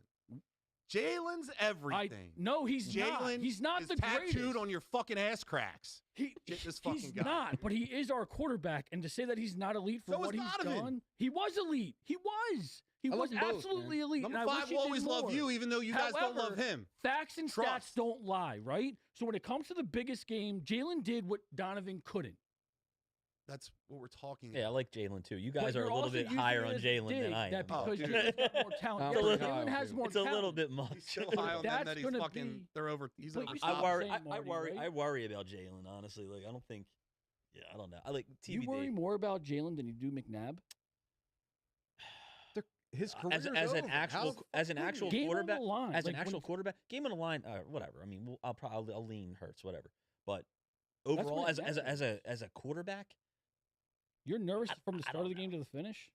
Jalen's everything. No, he's not. Jalen He's not is the tattooed greatest. on your fucking ass cracks. He, Get this fucking he's guy. not, but he is our quarterback. And to say that he's not elite for So what is he's Donovan. done, he was elite. He was. He I was love them both, absolutely man. elite. Number and I wish 5 he will did always love more. you, even though you guys don't love However, him. Facts and Trust. stats don't lie, right? So when it comes to the biggest game, Jalen did what Donovan couldn't. That's what we're talking Yeah, I about. like Jalen too. You But guys are you're a little also bit using higher it on as a Jalen dig than I am. that Oh, because dude. Jalen's got more talent. I'm Yeah, pretty Jalen high on has Jalen. more It's a little talent. bit much. He's still But high on them that's that he's gonna fucking. be- They're over. He's But over. you still I the worry. same, Marty, right? I worry about Jalen. Honestly, like I don't think. Yeah, I don't know. I like Do you TBD. worry more about Jalen than you do McNabb? His as, career's as an over. actual How the as an fuck actual Game on the quarterback, line. as an Like, actual when- quarterback, game on the line, whatever. I mean, I'll lean Hurts, whatever. But what overall, it as a quarterback, You're nervous from the I start of don't the game to the finish?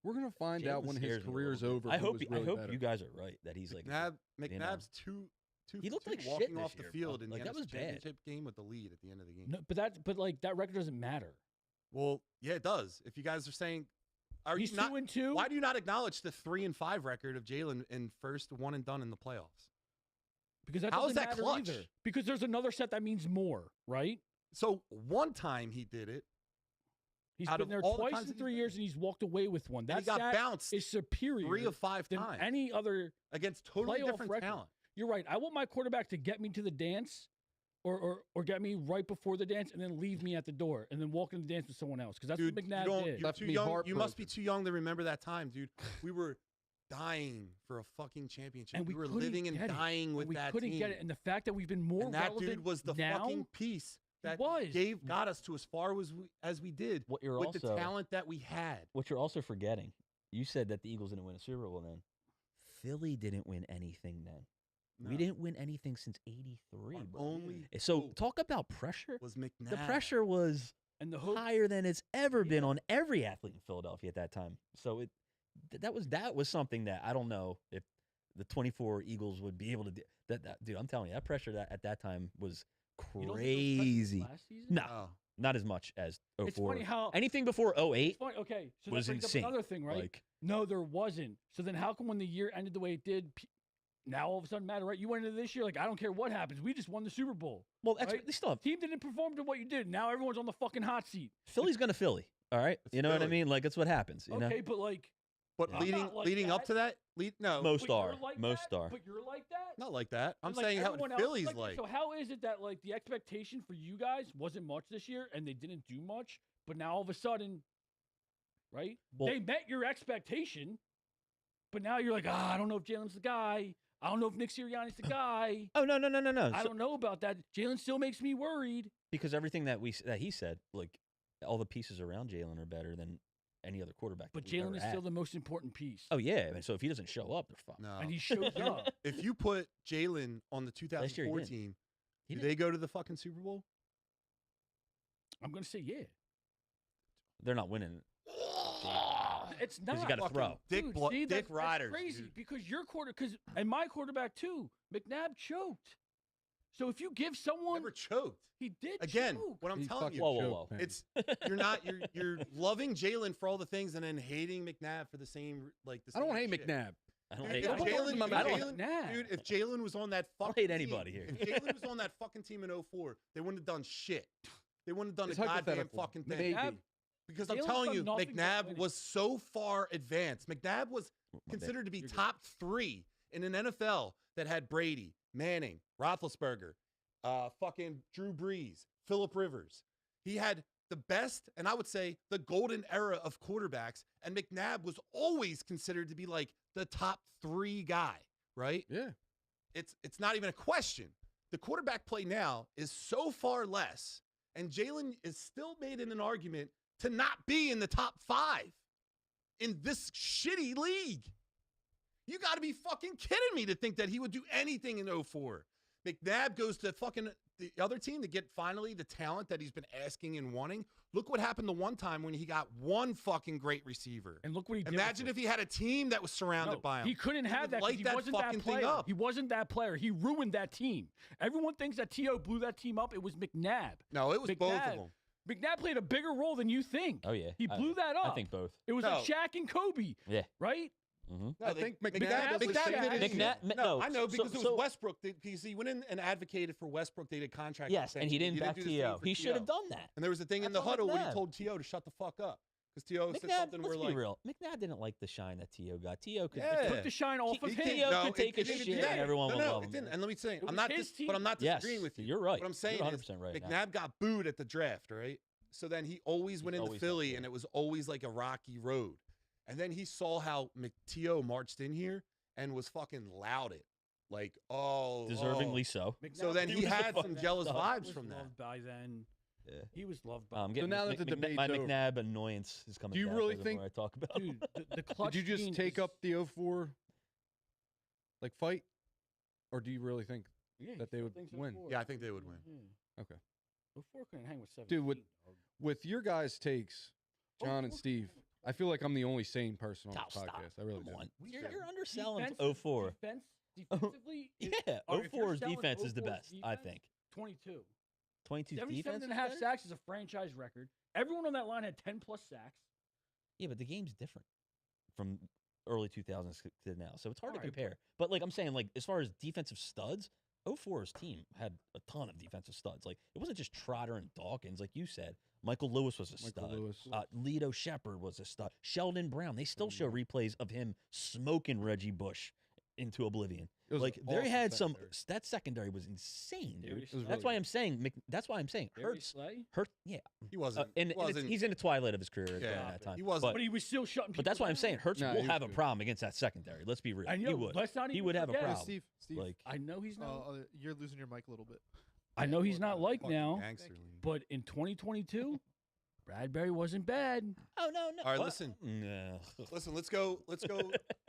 We're gonna find out Jalen when scares his me a career's little bit. over. I who hope was I really hope better. you guys are right that he's like McNabb's too He looked like walking shit this off the year, field bro. in Like, the that was NFC bad. championship game with the lead at the end of the game. No, but like that record doesn't matter. Well, yeah, it does. If you guys are saying, are He's you not? 2-2. Why do you not acknowledge the 3-5 record of Jalen in first one and done in the playoffs? Because that How doesn't is that matter clutch? either. Because there's another set that means more, right? So one time he did it, He's Out been of there all the twice times in that he's 3 been years and he's walked away with one. and That he got stat bounced is superior 3 of 5 than times any other. against totally playoff different record. talent. You're right. I want my quarterback to get me to the dance, or get me right before the dance, and then leave me at the door, and then walk in the dance with someone else. Because that's Dude, what you McNabb don't, did. you're Left too me young. You must be heartbroken. too young to remember that time, dude. We were dying for a fucking championship. And we were couldn't living and get it. dying with we that couldn't team. get it, and the fact that we've been more And that relevant dude was the now, fucking piece that was. got us to as far as we did what you're with the also talent that we had. what you're also forgetting. You said that the Eagles didn't win a Super Bowl then. Philly didn't win anything then. We No. didn't win anything since '83. Our bro. only So hope talk about pressure. was McNabb. The pressure was and the hope. higher than it's ever been on every athlete in Philadelphia at that time. So that was something that I don't know if the 24 Eagles would be able to do. That dude, I'm telling you, that pressure at that time was You don't think it was crazy. last season? No, Oh. not as much as It's 04. funny how. Anything before It's 08 funny. Okay, so was that brings insane. up another thing, right? Like, No, there wasn't. So then, how come when the year ended the way it did, now all of a sudden matter, right? You went into this year like, I don't care what happens. We just won the Super Bowl. well, Right? they still have Team didn't perform to what you did. Now everyone's on the fucking hot seat. Philly's gonna Philly. All right, It's you know what I Philly. mean? Like that's what happens. You Okay, but like, But Yeah. leading I'm not like leading up that. to that, no, Most but you're are, like most that, are. But you're like that. not like that. I'm And, like, saying how everyone else is Philly's that. like. So how is it that like the expectation for you guys wasn't much this year and they didn't do much, but now all of a sudden, right? Well- they met your expectation. But now you're like, I don't know if Jalen's the guy. I don't know if Nick Sirianni's the guy. Oh, no. I don't know about that. Jalen still makes me worried. Because everything that he said, like, all the pieces around Jalen are better than any other quarterback. But that we've Jalen ever is had. still the most important piece. Oh, yeah. I mean, so if he doesn't show up, they're fucked. No. And he shows up. If you put Jalen on the Last year he 2004 didn't. team, He do didn't. they go to the fucking Super Bowl? I'm going to say yeah. They're not winning. It's Because not. you got to Fucking throw. Dick, Dude, Blo- see, Dick that's Riders. crazy dude. because your and my quarterback too, McNabb choked. So if you give someone, Never choked. he did Again, choke. what I'm He telling fucking you, Whoa, choked, man. it's you're loving Jalen for all the things and then hating McNabb for the same like the I don't same hate shit. McNabb. I don't Dude, hate if Nobody Jalen, wants him. if I don't- Jalen- McNabb. dude, if Jalen was on that fucking hate team- anybody here. If Jalen was on that fucking team in 04, they wouldn't have done shit. They wouldn't have done It's a goddamn hypothetical. fucking thing. Maybe. McNabb- Because I'm Jalen's telling done you, nothing but McNabb winning. was so far advanced. McNabb was My bad. considered to be You're good. top 3 in an NFL that had Brady, Manning, Roethlisberger, fucking Drew Brees, Phillip Rivers. He had the best, and I would say the golden era of quarterbacks, and McNabb was always considered to be like the top 3 guy, right? Yeah. It's not even a question. The quarterback play now is so far less, and Jalen is still made in an argument to not be in the top 5 in this shitty league. You got to be fucking kidding me to think that he would do anything in 04. McNabb goes to fucking the other team to get finally the talent that he's been asking and wanting. Look what happened the one time when he got one fucking great receiver. And look what he did. Imagine if he had a team that was surrounded by him. He couldn't He have would that because light he that wasn't that fucking thing player. up. He wasn't that player. He ruined that team. Everyone thinks that T.O. blew that team up. It was McNabb. No, it was both of McNabb. them. McNabb played a bigger role than you think. Oh, yeah. He blew that up. I think both. It was No. like Shaq and Kobe, Yeah. right? Mm-hmm. No, I think McNabb McNabb was did Shaq. his McNabb- shit. no, I know so- because it was so- Westbrook. Because he went in and advocated for Westbrook. They did contract. Yes, and he extension. didn't back do the same T.O. for He should have T.O. done that. And there was a thing in the That's on huddle where he McNabb. told T.O. to shut the fuck up because T.O. said McNabb, something let's where be like, real. McNabb didn't like the shine that T.O. got. T.O. could Yeah. Took the shine off of He him. can't- T.O. no, could take it a didn't shit do that. and everyone would no, love it him. didn't. And let me say, It I'm was not his team. but I'm not Yes, disagreeing with you. you're right. What I'm saying You're is 100% right. now. McNabb got booed at the draft, right? So then he always went into always got Philly, booed. and it was always like a rocky road. And then he saw how T.O. marched in here and was fucking loud it. Like, Deservingly so. So then he was the had some fucking jealous star. vibes was from that. loved by then. Yeah. He was loved by. Getting now that the debate's my over. McNabb annoyance is coming. Do you back really the think- more I talk about? Dude, the clutch. Did you just gene take is- up the 04 like fight, or do you really think Yeah, that they he would thinks win? 04. Yeah, I think they would win. Yeah. Okay. 04 couldn't hang with 7. Dude, with your guys' takes, John and Steve, I feel like I'm the only sane person on Oh, this stop. podcast. I really Come do. on. We You're, said- you're underselling Defensive- 04. Defensively, Yeah, or if you're 04's selling defense is the 04's best, I defense, think. 22. 22 77 defense and a is half better? sacks is a franchise record. Everyone on that line had 10 plus sacks. Yeah, but the game's different from early 2000s to now, so it's hard to All right, compare. But like I'm saying, like as far as defensive studs, 04's team had a ton of defensive studs. Like it wasn't just Trotter and Dawkins, like you said. Michael Lewis was a Michael stud. Lewis. Leto Shepard was a stud. Sheldon Brown. They still show replays of him smoking Reggie Bush into oblivion. It was Like an they awesome had some. secondary. That secondary was insane, dude. Darius It was That's really why good. I'm saying. That's why I'm saying Darius Hurts. Slay. Hurts. Yeah. He wasn't. And he's in the twilight of his career during Yeah, that time. he wasn't. But he was still shutting people But that's why I'm down. saying Hurts Nah, will he have was a good. problem against that secondary. Let's be real. And He yo, would. let's not He even would have a forget- problem. Steve, Like I know he's not. you're losing your mic a little bit. I know he's not like Fucking now. gangster league. But in 2022, Bradbury wasn't bad. oh no. All right, What? listen. No. Listen, let's go.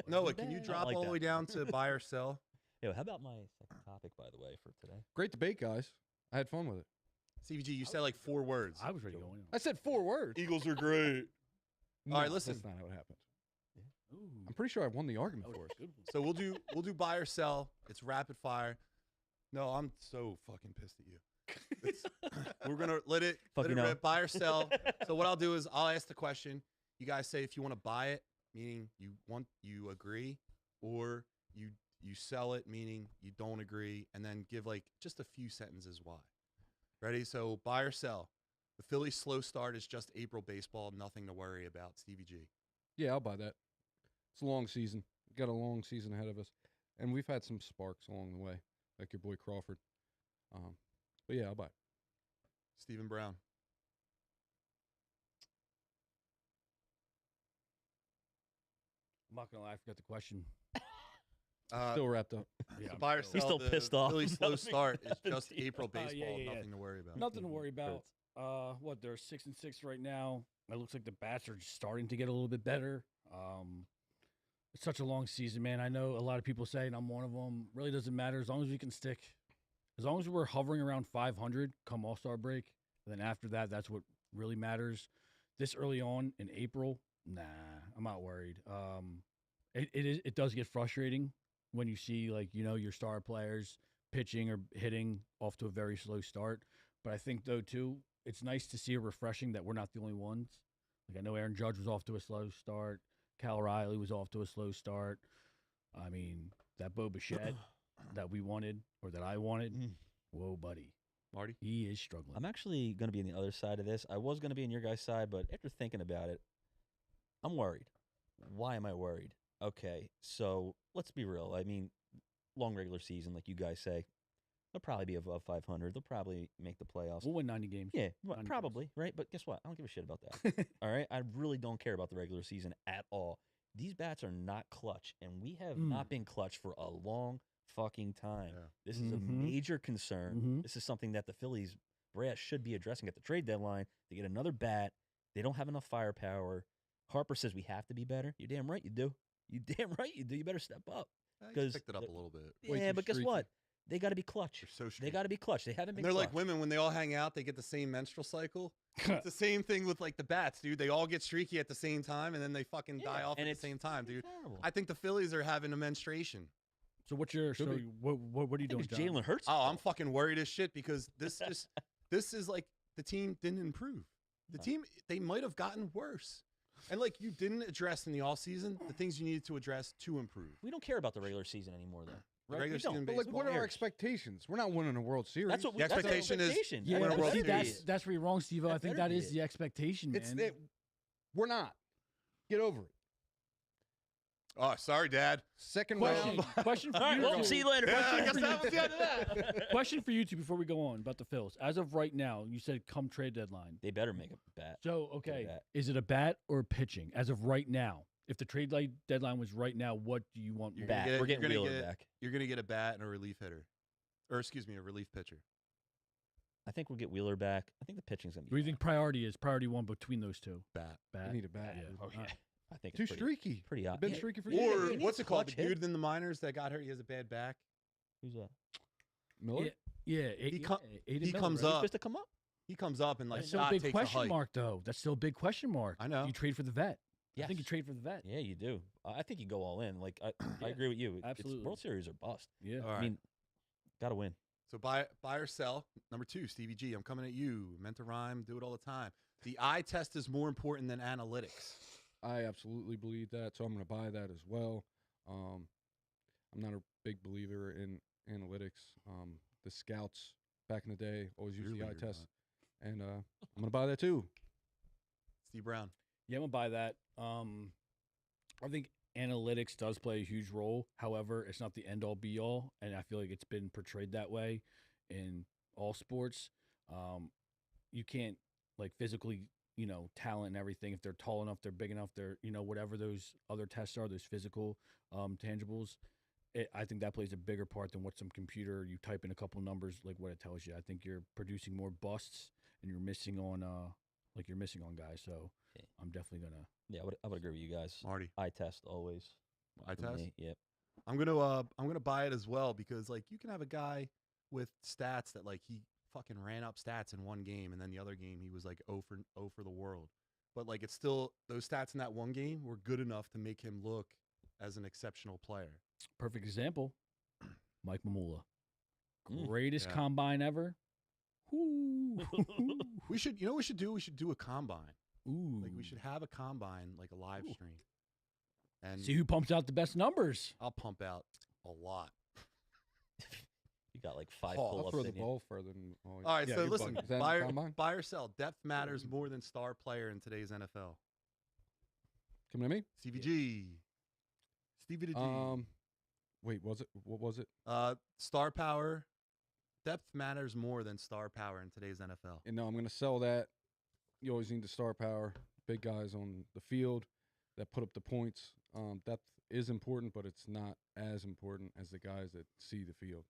Noah, can you bad. drop like all the that. way down to buy or sell? Yo, how about my second topic, by the way, for today? Great debate, guys. I had fun with it. CVG, you said like 4 words. I was ready to go in. I said 4 words. Eagles are great. All right, No, listen. That's not how it happened. Ooh, I'm pretty sure I won the that argument was for us. a good one. So we'll do buy or sell. It's rapid fire. No, I'm so fucking pissed at you. It's, we're gonna let it Fuck you know. rip. Buy or sell. So what I'll do is I'll ask the question. You guys say if you want to buy it, meaning you agree, or you sell it, meaning you don't agree, and then give like just a few sentences why. Ready? So buy or sell. The Phillies' slow start is just April baseball. Nothing to worry about. Stevie G. Yeah, I'll buy that. It's a long season. We've got a long season ahead of us. And we've had some sparks along the way, like your boy Crawford. But yeah, I'll buy it. Stephen Brown. not gonna lie, I forgot the question. Still wrapped up. Yeah, so I'm buy or still- He's sell, still pissed off Really slow about start is McNabb just and April yeah, baseball. yeah. Nothing to worry about. Nothing to worry about. Hurts. What they're 6-6 right now. It looks like the bats are just starting to get a little bit better. It's such a long season, man. I know a lot of people say, and I'm one of them. Really doesn't matter as long as we can stick. As long as we're hovering around 500 come All-Star break, and then after that, that's what really matters. This early on in April, nah, I'm not worried. It does get frustrating when you see your star players pitching or hitting off to a very slow start. But I think though too, it's nice to see a refreshing that we're not the only ones. Like I know Aaron Judge was off to a slow start. Cal Riley was off to a slow start. I mean, that Bo Bichette that we wanted or that I wanted, whoa, buddy. Marty? He is struggling. I'm actually going to be on the other side of this. I was going to be on your guys' side, but after thinking about it, I'm worried. Why am I worried? Okay, so let's be real. I mean, long regular season, like you guys say, they'll probably be above 500. They'll probably make the playoffs. We'll win 90 games. Yeah, 90 probably, right? But guess what? I don't give a shit about that. All right? I really don't care about the regular season at all. These bats are not clutch, and we have not been clutch for a long fucking time. Yeah. This is a major concern. Mhm. This is something that the Phillies brass should be addressing at the trade deadline to get another bat. They don't have enough firepower. Harper says we have to be better. You're damn right you do. You damn right you do. You better step up. He's 'Cause picked it up a the- little bit. Way Yeah, too but guess streaky. what? They got to be clutch. They're so They streaky. got to be clutch. They haven't been And they're like clutch. women when they all hang out, they get the same menstrual cycle. It's the same thing with like the bats, dude. They all get streaky at the same time, and then they fucking die Yeah, off at and the it's- same time, dude. Terrible. I think the Phillies are having a menstruation. So what's your Could so be. what are you I doing, think it's John? Jalen Hurts. Oh, I'm fucking worried as shit because this is like the team didn't improve. The team, they might have gotten worse. And like you didn't address in the offseason the things you needed to address to improve. We don't care about the regular season anymore, though. The Right? regular We don't. season But like, baseball. what are our cares? expectations? We're not winning a World Series. That's what we, The that's our expectation is expectation. Yeah, win a That World better be Series. it. that's where you're wrong, Steve. I That think better that be is it. the expectation, man. It's it, we're not. Get over it. Oh, sorry, Dad. Second question, round. question for All right, you. well, two. see you later. Yeah, I guess that was the end of that. Question for you two before we go on about the Phils. As of right now, you said come trade deadline. They better make a bat. So okay, bat. is it a bat or pitching? As of right now, if the trade deadline was right now, what do you want? You're more? gonna Bat. get- We're getting you're gonna Wheeler get- back. You're going to get a bat and a relief hitter. Or, excuse me, a relief pitcher. I think we'll get Wheeler back. I think the pitching's going to What be do you think priority is? Priority one betwing those two. Bat. Bat. I need a bat. Yeah. dude. fine. Alright. I think Too it's pretty, streaky. pretty odd. Been Yeah. streaky for Yeah, years. Or he needs what's it called? The clutch hit. dude in the minors that got hurt, he has a bad back. Who's that? Miller. Yeah. He co- Aiden he Miller, comes right? He's up. supposed to come up. He comes up and like That's still a Scott big takes question a hike. mark, though. That's still a big question mark. I know. You trade for the vet. Yes. I think you trade for the vet. Yeah, you do. I think you go all in. Like I Yeah, agree with you. It's absolutely. World Series or bust. Yeah. All right. I mean, got to win. So buy or sell. Number 2, Stevie G. I'm coming at you. Meant to rhyme. Do it all the time. The eye test is more important than analytics. I absolutely believe that, so I'm going to buy that as well. I'm not a big believer in analytics. The scouts back in the day always used Really the eye you're test, and I'm going to buy that too. Steve Brown. Yeah, I'm gonna buy that. I think analytics does play a huge role. However, it's not the end all be all, and I feel like it's been portrayed that way in all sports. You can't like physically, talent and everything. If they're tall enough, they're big enough, they're whatever those other tests are, those physical tangibles. I think that plays a bigger part than what some computer you type in a couple numbers like what it tells you. I think you're producing more busts and you're missing on guys. So Okay. I'm definitely gonna. Yeah, I would agree with you guys. Marty. Eye test always. Eye for test? me. Yep. I'm gonna buy it as well because like you can have a guy with stats that like he fucking ran up stats in one game and then the other game he was like 0 for the world. But like it's still those stats in that one game were good enough to make him look as an exceptional player. Perfect example, Mike Mamula. Mm. Greatest Yeah. combine ever. Ooh. We should do a combine. Ooh. Like we should have a combine like a live Ooh. stream. And See who pumps out the best numbers. I'll pump out a lot. You got like 5 Oh, I'll pull-ups throw the in you. ball further than. All right, yeah, so you're listen, bugging. Is that in the buy combine? buy or sell. Depth matters more than star player in today's NFL. Coming at me. CVG. Stevie the G. Wait, was it? What was it? Star power. Depth matters more than star power in today's NFL. And no, I'm going to sell that. You always need the star power, big guys on the field that put up the points. Depth is important, but it's not as important as the guys that see the field.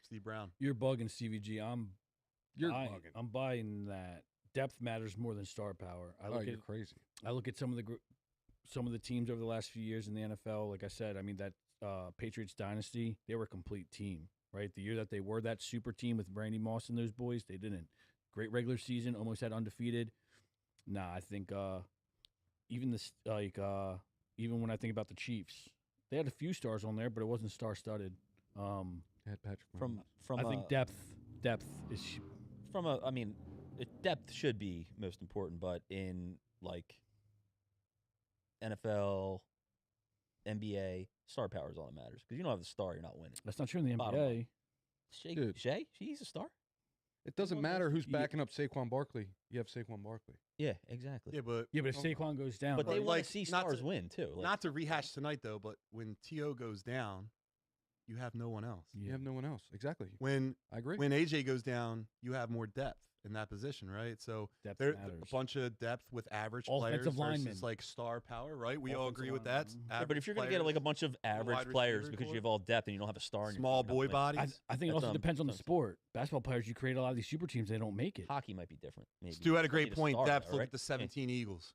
Steve Brown. You're bugging Stevie G. You're buying, bugging. I'm buying that depth matters more than star power. You're crazy. I look at some of the teams over the last few years in the NFL. Like I said, I mean that Patriots dynasty, they were a complete team, right? The year that they were that super team with Randy Moss and those boys, they didn't. Great regular season, almost had undefeated. Nah, I think even when I think about the Chiefs, they had a few stars on there, but it wasn't star-studded. Had Patrick From I think depth is depth should be most important, but in like NFL, NBA, star power is all that matters because you don't have the star, you're not winning. that's not true in the Bottom NBA. Dude. He's a star. It doesn't matter who's backing up Saquon Barkley. You have Saquon Barkley. Yeah, exactly. Yeah, but If Saquon goes down, But they right? want like, to see not to- stars win too. Like, not to rehash tonight though, but when T.O. goes down, you have no one else. You have no one else. Exactly. When I agree. when AJ goes down, you have more depth in that position, right? So Depth there's matters. a bunch of depth with average Offensive players linemen. versus like star power, right? We all Offensive agree with that. linemen. yeah, but if you're going to get like a bunch of average wide players receiver because core. you have all depth and you don't have a star in your small team, you're boy not winning. bodies. I think it That's also what I'm depends on the saying. sport. Basketball players, you create a lot of these super teams, they don't make it. Hockey might be different. Maybe. Stu had a You great need point. star, Depth. though, Look right? at the 17 Eagles.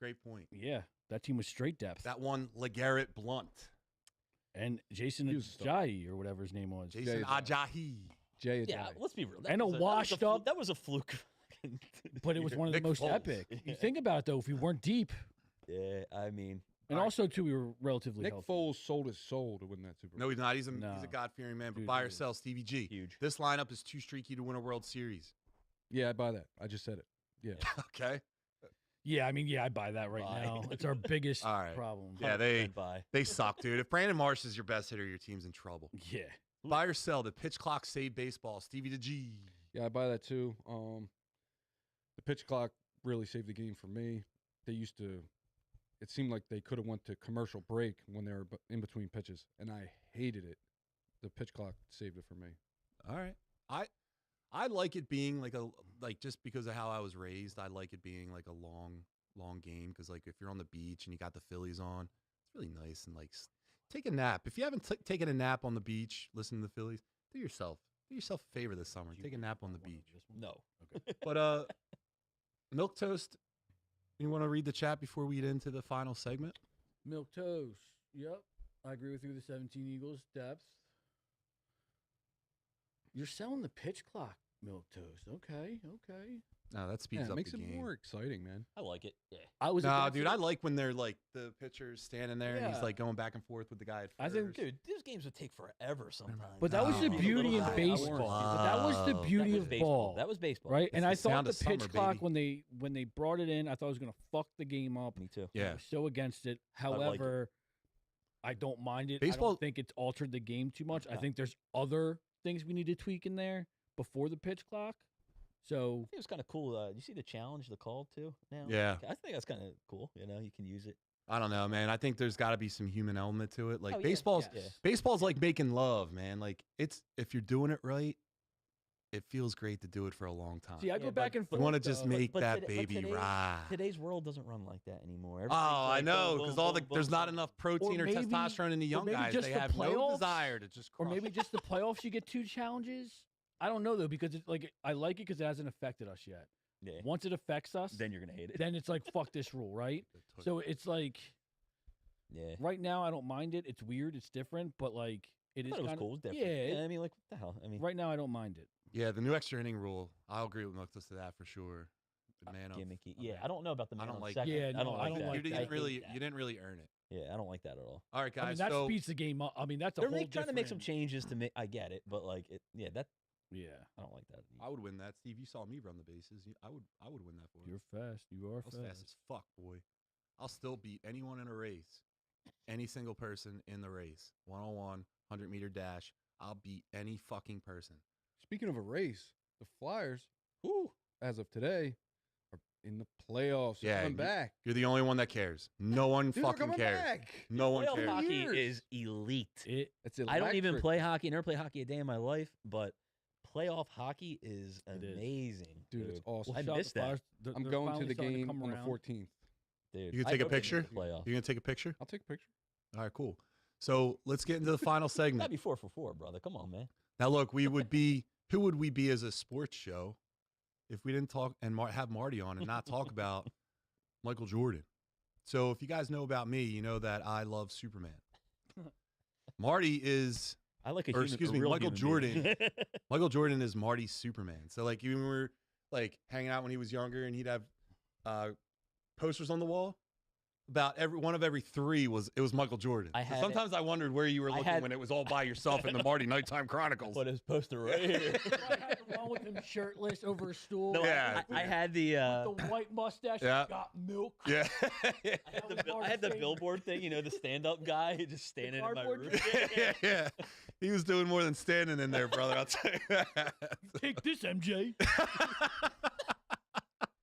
Great point. Yeah, that team was straight depth. That one, LeGarrette Blunt, And Jason He was a star. Ajayi, or whatever his name was. Jason Ajayi. Jay Yeah, Ajayi. let's be real. And a washed up- That was a fluke. But it was one of the Nick most Foles. epic. You think about it, though, if we weren't deep. Yeah, I mean, And All right. also, too, we were relatively Nick healthy. Foles sold his soul to win that Super Bowl. No, he's not. He's a No. God-fearing man. But Dude, buy or dude. sell, Stevie G. huge. This lineup is too streaky to win a World Series. Yeah, I buy that. I just said it. Yeah. Okay. Yeah, I mean, yeah, I buy that right Buy. now. It's our biggest All right. problem. Yeah, 100% buy. they suck, dude. If Brandon Marsh is your best hitter, your team's in trouble. Yeah. Buy or sell. The pitch clock saved baseball. Stevie the G. Yeah, I buy that too. The pitch clock really saved the game for me. They used to. It seemed like they could have went to commercial break when they were in between pitches, and I hated it. The pitch clock saved it for me. All right. I like it being like just because of how I was raised. I like it being like a long game because like if you're on the beach and you got the Phillies on, it's really nice and like take a nap. If you haven't taken a nap on the beach, listen to the Phillies. Do yourself a favor this summer. Take a nap on the beach. No. But Milk Toast. You want to read the chat before we get into the final segment? Milk toast. Yep. I agree with you. The 17 Eagles depth. You're selling the pitch clock, Milk Toast. Okay. No, that speeds Yeah, it up makes the it game. more exciting, man. I like it. Yeah. I was. Nah, against dude, it. I like when they're like the pitcher's standing there and he's Yeah. like going back and forth with the guy at I think- first. Dude, these games would take forever sometimes. But that was the No. beauty in Little baseball. hours. But that was the Wow. beauty That was of baseball. ball. That was baseball. Right, and I It's the thought sound the of summer, pitch clock baby. when they brought it in, I thought it was going to fuck the game up. Me too. I Yeah. was so against it. like it. However, I don't mind it. I Baseball- don't think it's altered the game too much. I No. think there's other things we need to tweak in there before the pitch clock. So I think it was kind of cool. You see the challenge, the call too. Now, Yeah. I think that's kind of cool. You know, you can use it. I don't know, man. I think there's got to be some human element to it. Like Oh, yeah, baseball's yeah. baseball's like making love, man. Like it's if you're doing it right, it feels great to do it for a long time. see, I Yeah, go back but- and you forth. want to just though. make but that today- but baby today- ride. Today's world doesn't run like that anymore. Oh, Everything's I like know, boom, because boom, all the boom, there's boom, not boom. enough protein or, maybe- testosterone in the young maybe guys. just They the have no playoffs, desire to just Or crush. maybe just the playoffs, you get 2 challenges. I don't know though because it's like I like it because it hasn't affected us yet. Yeah. Once it affects us, Then you're gonna hate it. then it's like fuck this rule, right? So it's like Yeah. right now I don't mind it. It's weird, it's different, but like it I is thought it was kinda- cool. It was different. Yeah, I mean, like, what the hell? I mean, right now I don't mind it. Yeah, the new extra inning rule. I'll agree with Milk to that for sure. The man up. gimmicky. a Yeah, man. I don't know about the I man don't on like second. Yeah, I no, don't I like don't that. like You that. didn't I hate really that. you didn't really earn it. Yeah, I don't like that at all. All right, I mean guys. that so speeds the game up. I mean that's a They're whole trying to make some different- changes to make. I get it, but like, yeah, that Yeah, I don't like that. I would win that, Steve. You saw me run the bases. I would win that for you. you're fast. You are I was fast as fuck, boy. I'll still beat anyone in a race. Any single person in the race. 1-on-1, 100-meter dash. I'll beat any fucking person. Speaking of a race, the Flyers, as of today, are in the playoffs. They're Yeah, coming back. You're the only one that cares. No one Dude, they're fucking coming cares. back. No one Playoff cares. hockey Years. is elite. It's I don't even electric. play hockey. Never played hockey a day in my life, but playoff hockey is It is. amazing, Dude, it's awesome. I Shout out missed the that. Flyers. I'm They're going to finally the starting game come on the around. 14th. Dude, You can I take a hope they make picture? the playoff. You gonna take a picture? I'll take a picture. All right, cool. So let's get into the final That'd segment. be 4 for 4, brother. Come on, man. Now, look, who would we be as a sports show if we didn't talk and have Marty on and not talk about Michael Jordan? So if you guys know about me, you know that I love Superman. Marty is, I like a or human, excuse a me, real Michael human being. Jordan. Michael Jordan is Marty's Superman. So like even when we were like hanging out when he was younger and he'd have posters on the wall. About every 3 was Michael Jordan. I So had sometimes I wondered where you were looking when it was all by yourself in the Marty Nighttime Chronicles. But his poster right here. I had the one with him shirtless over a stool. No, Yeah. I had the With the white mustache. Yeah. Got milk. Yeah. I had the billboard thing, you know, the stand-up guy just standing in my cardboard room. Yeah. He was doing more than standing in there, brother. I'll tell you that. Take this, MJ.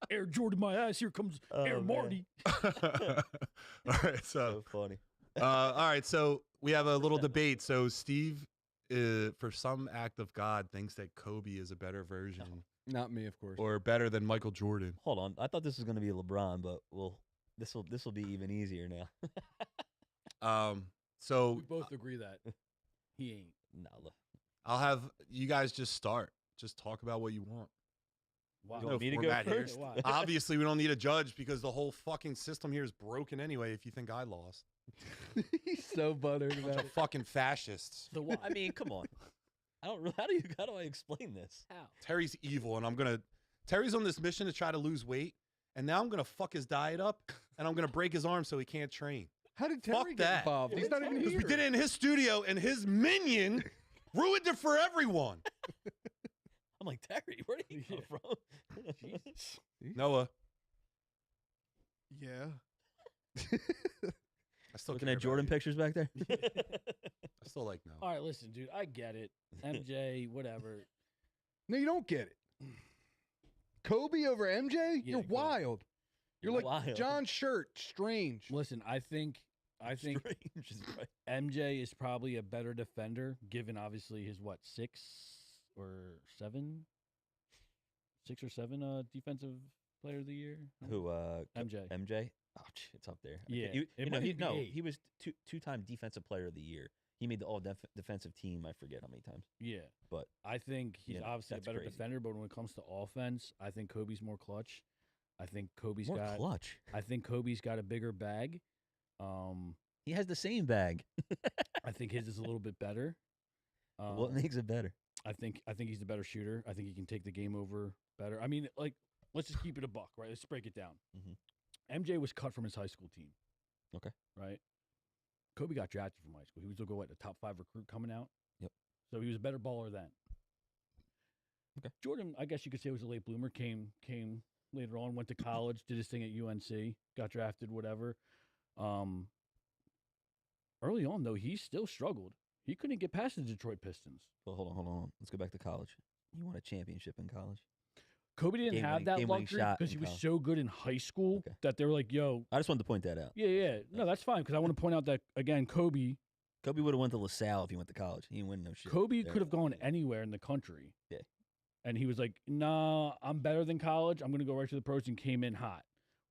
Air Jordan my ass. Here comes Air man. Marty. All right, So funny. all right, so we have a little debate. So Steve, for some act of God, thinks that Kobe is a better version Not me, of course. or better than Michael Jordan. Hold on. I thought this was going to be LeBron, but this will be even easier now. So We both agree that he ain't. No, look. I'll have you guys just start. Just talk about what you want. Wow. You want me to go format here. first? Why? Obviously, we don't need a judge because the whole fucking system here is broken anyway. If you think I lost, He's so buttered bunch about of it. fucking fascists. So why? I mean, come on. I don't. How do I explain this? How? Terry's evil, and Terry's on this mission to try to lose weight, and now I'm gonna fuck his diet up, and I'm gonna break his arm so he can't train. How did Fuck Terry get that. involved? He's not even Because here. we did it in his studio, and his minion ruined it for everyone. I'm like, Terry, where did he come from? Jesus. Noah, Yeah. I still Looking care at Jordan about pictures back there. you. I still like Noah. All right, listen, dude. I get it. MJ, whatever. No, you don't get it. Kobe over MJ? You're go. wild. You're like Wild. John Shirt, strange. Listen, I think Strange is right. MJ is probably a better defender, given obviously his 6 or 7 defensive player of the year. Who? MJ. MJ. Oh, it's up there. Yeah, You it know, might even be 8. he was two-time defensive player of the year. He made the all defensive team. I forget how many times. Yeah, But I think he's Yeah, obviously a that's better crazy. defender, but when it comes to offense, I think Kobe's more clutch. I think Kobe's more got. clutch. I think Kobe's got a bigger bag. He has the same bag. I think his is a little bit better. What makes it better? I think he's the better shooter. I think he can take the game over better. I mean, like, let's just keep it a buck, right? Let's break it down. MJ was cut from his high school team. Okay. Right? Kobe got drafted from high school. He was going to go at the top 5 recruit coming out. Yep. So he was a better baller then. Okay. Jordan, I guess you could say, was a late bloomer. Came later on, went to college, did his thing at UNC, got drafted, whatever. Early on, though, he still struggled. He couldn't get past the Detroit Pistons. Well, hold on. Let's go back to college. You won a championship in college. Kobe didn't have that game-winning luxury shot because in he was college. so good in high school Okay. that they were like, yo, I just wanted to point that out. yeah. No, that's fine because I want to point out that, again, Kobe Kobe would have went to LaSalle if he went to college. He didn't win no shit. Kobe there. could have gone anywhere in the country. Yeah. And he was like, nah, I'm better than college. I'm going to go right to the pros, and came in hot.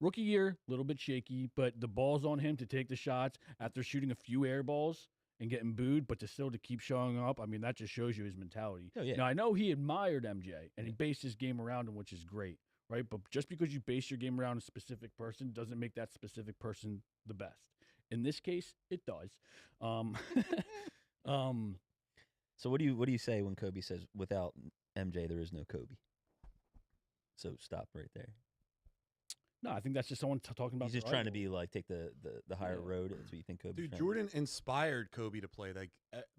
Rookie year, a little bit shaky, but the ball's on him to take the shots after shooting a few air balls and getting booed, but to keep showing up. I mean, that just shows you his mentality. Oh, yeah. Now, I know he admired MJ, and he based his game around him, which is great, right? But just because you base your game around a specific person doesn't make that specific person the best. In this case, it does. So what do you say when Kobe says, "Without MJ, there is no Kobe"? So stop right there. No, I think that's just someone talking about. He's just their trying to idol. be like take the higher Yeah. road. That's what you think Kobe. Dude, Jordan inspired Kobe to play. Like,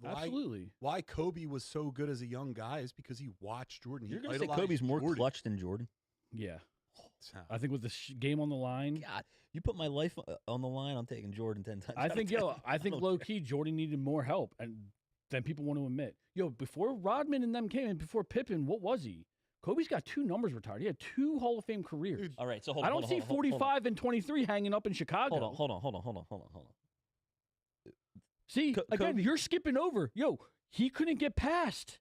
Absolutely. why Kobe was so good as a young guy is because he watched Jordan. You're He gonna say idolized Kobe's more Jordan. clutch than Jordan? Yeah. So, I think with the game on the line, God, you put my life on the line. I'm taking Jordan 10 times. I out of think 10. I think don't low care. key Jordan needed more help than people want to admit. Before Rodman and them came in, before Pippen, what was he? Kobe's got 2 numbers retired. He had 2 Hall of Fame careers. Dude, All right, so hold I on. don't see 45 and 23 hanging up in Chicago. Hold on. See, again, Kobe- you're skipping over. He couldn't get past.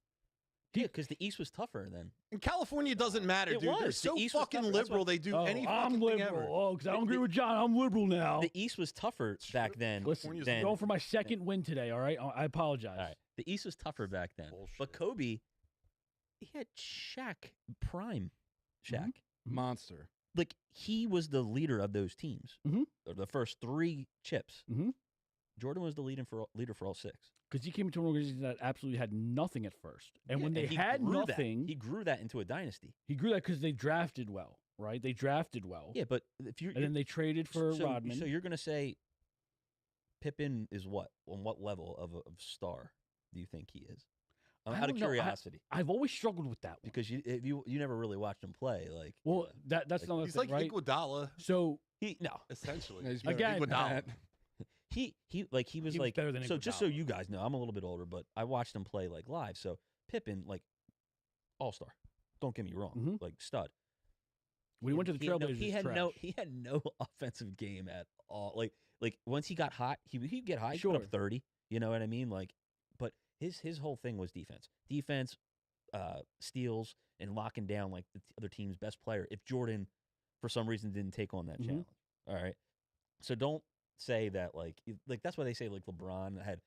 because the East was tougher then. In California, it doesn't matter, It dude. They're was. The so East was fucking tougher. That's liberal. why- They do Oh, any I'm fucking liberal. thing ever. Oh, because I don't agree with John. I'm liberal now. The East was tougher back then. Listen, California's than, going for my second win today. All right, I apologize. all right. The East was tougher back then. Bullshit. But Kobe, he had Shaq prime. Shaq. Monster. Like he was the leader of those teams. Mhm. Or the first 3 chips. Mhm. Jordan was the leader for all 6. Because he came into an organization that absolutely had nothing at first, and Yeah, when they he had grew that. nothing, He grew that into a dynasty. he grew that because they drafted well, right? They drafted well, Yeah, but if you're and then they traded for so, Rodman. So you're gonna say Pippen is what? On what level of star do you think he is? I Out of don't know. curiosity, I've always struggled with that one. because you never really watched him play. Like, Well, that's like, another He's thing, like right? Iguodala, So essentially. Yeah, he's Again, Iguodala. he was He was like better than so. Just so Iguodala. you guys know, I'm a little bit older, but I watched him play like live. So Pippen, like all star. Don't get me wrong, Mhm. like stud. when he went to the He had no- Trailblazers, he had trash. no he had no offensive game at all. Like once he got hot, he'd get hot. He'd put Sure. up 30. You know what I mean? Like, but his whole thing was defense, steals, and locking down like the other team's best player. If Jordan, for some reason, didn't take on that Mhm. challenge, all right. So don't say that like that's why they say like LeBron had,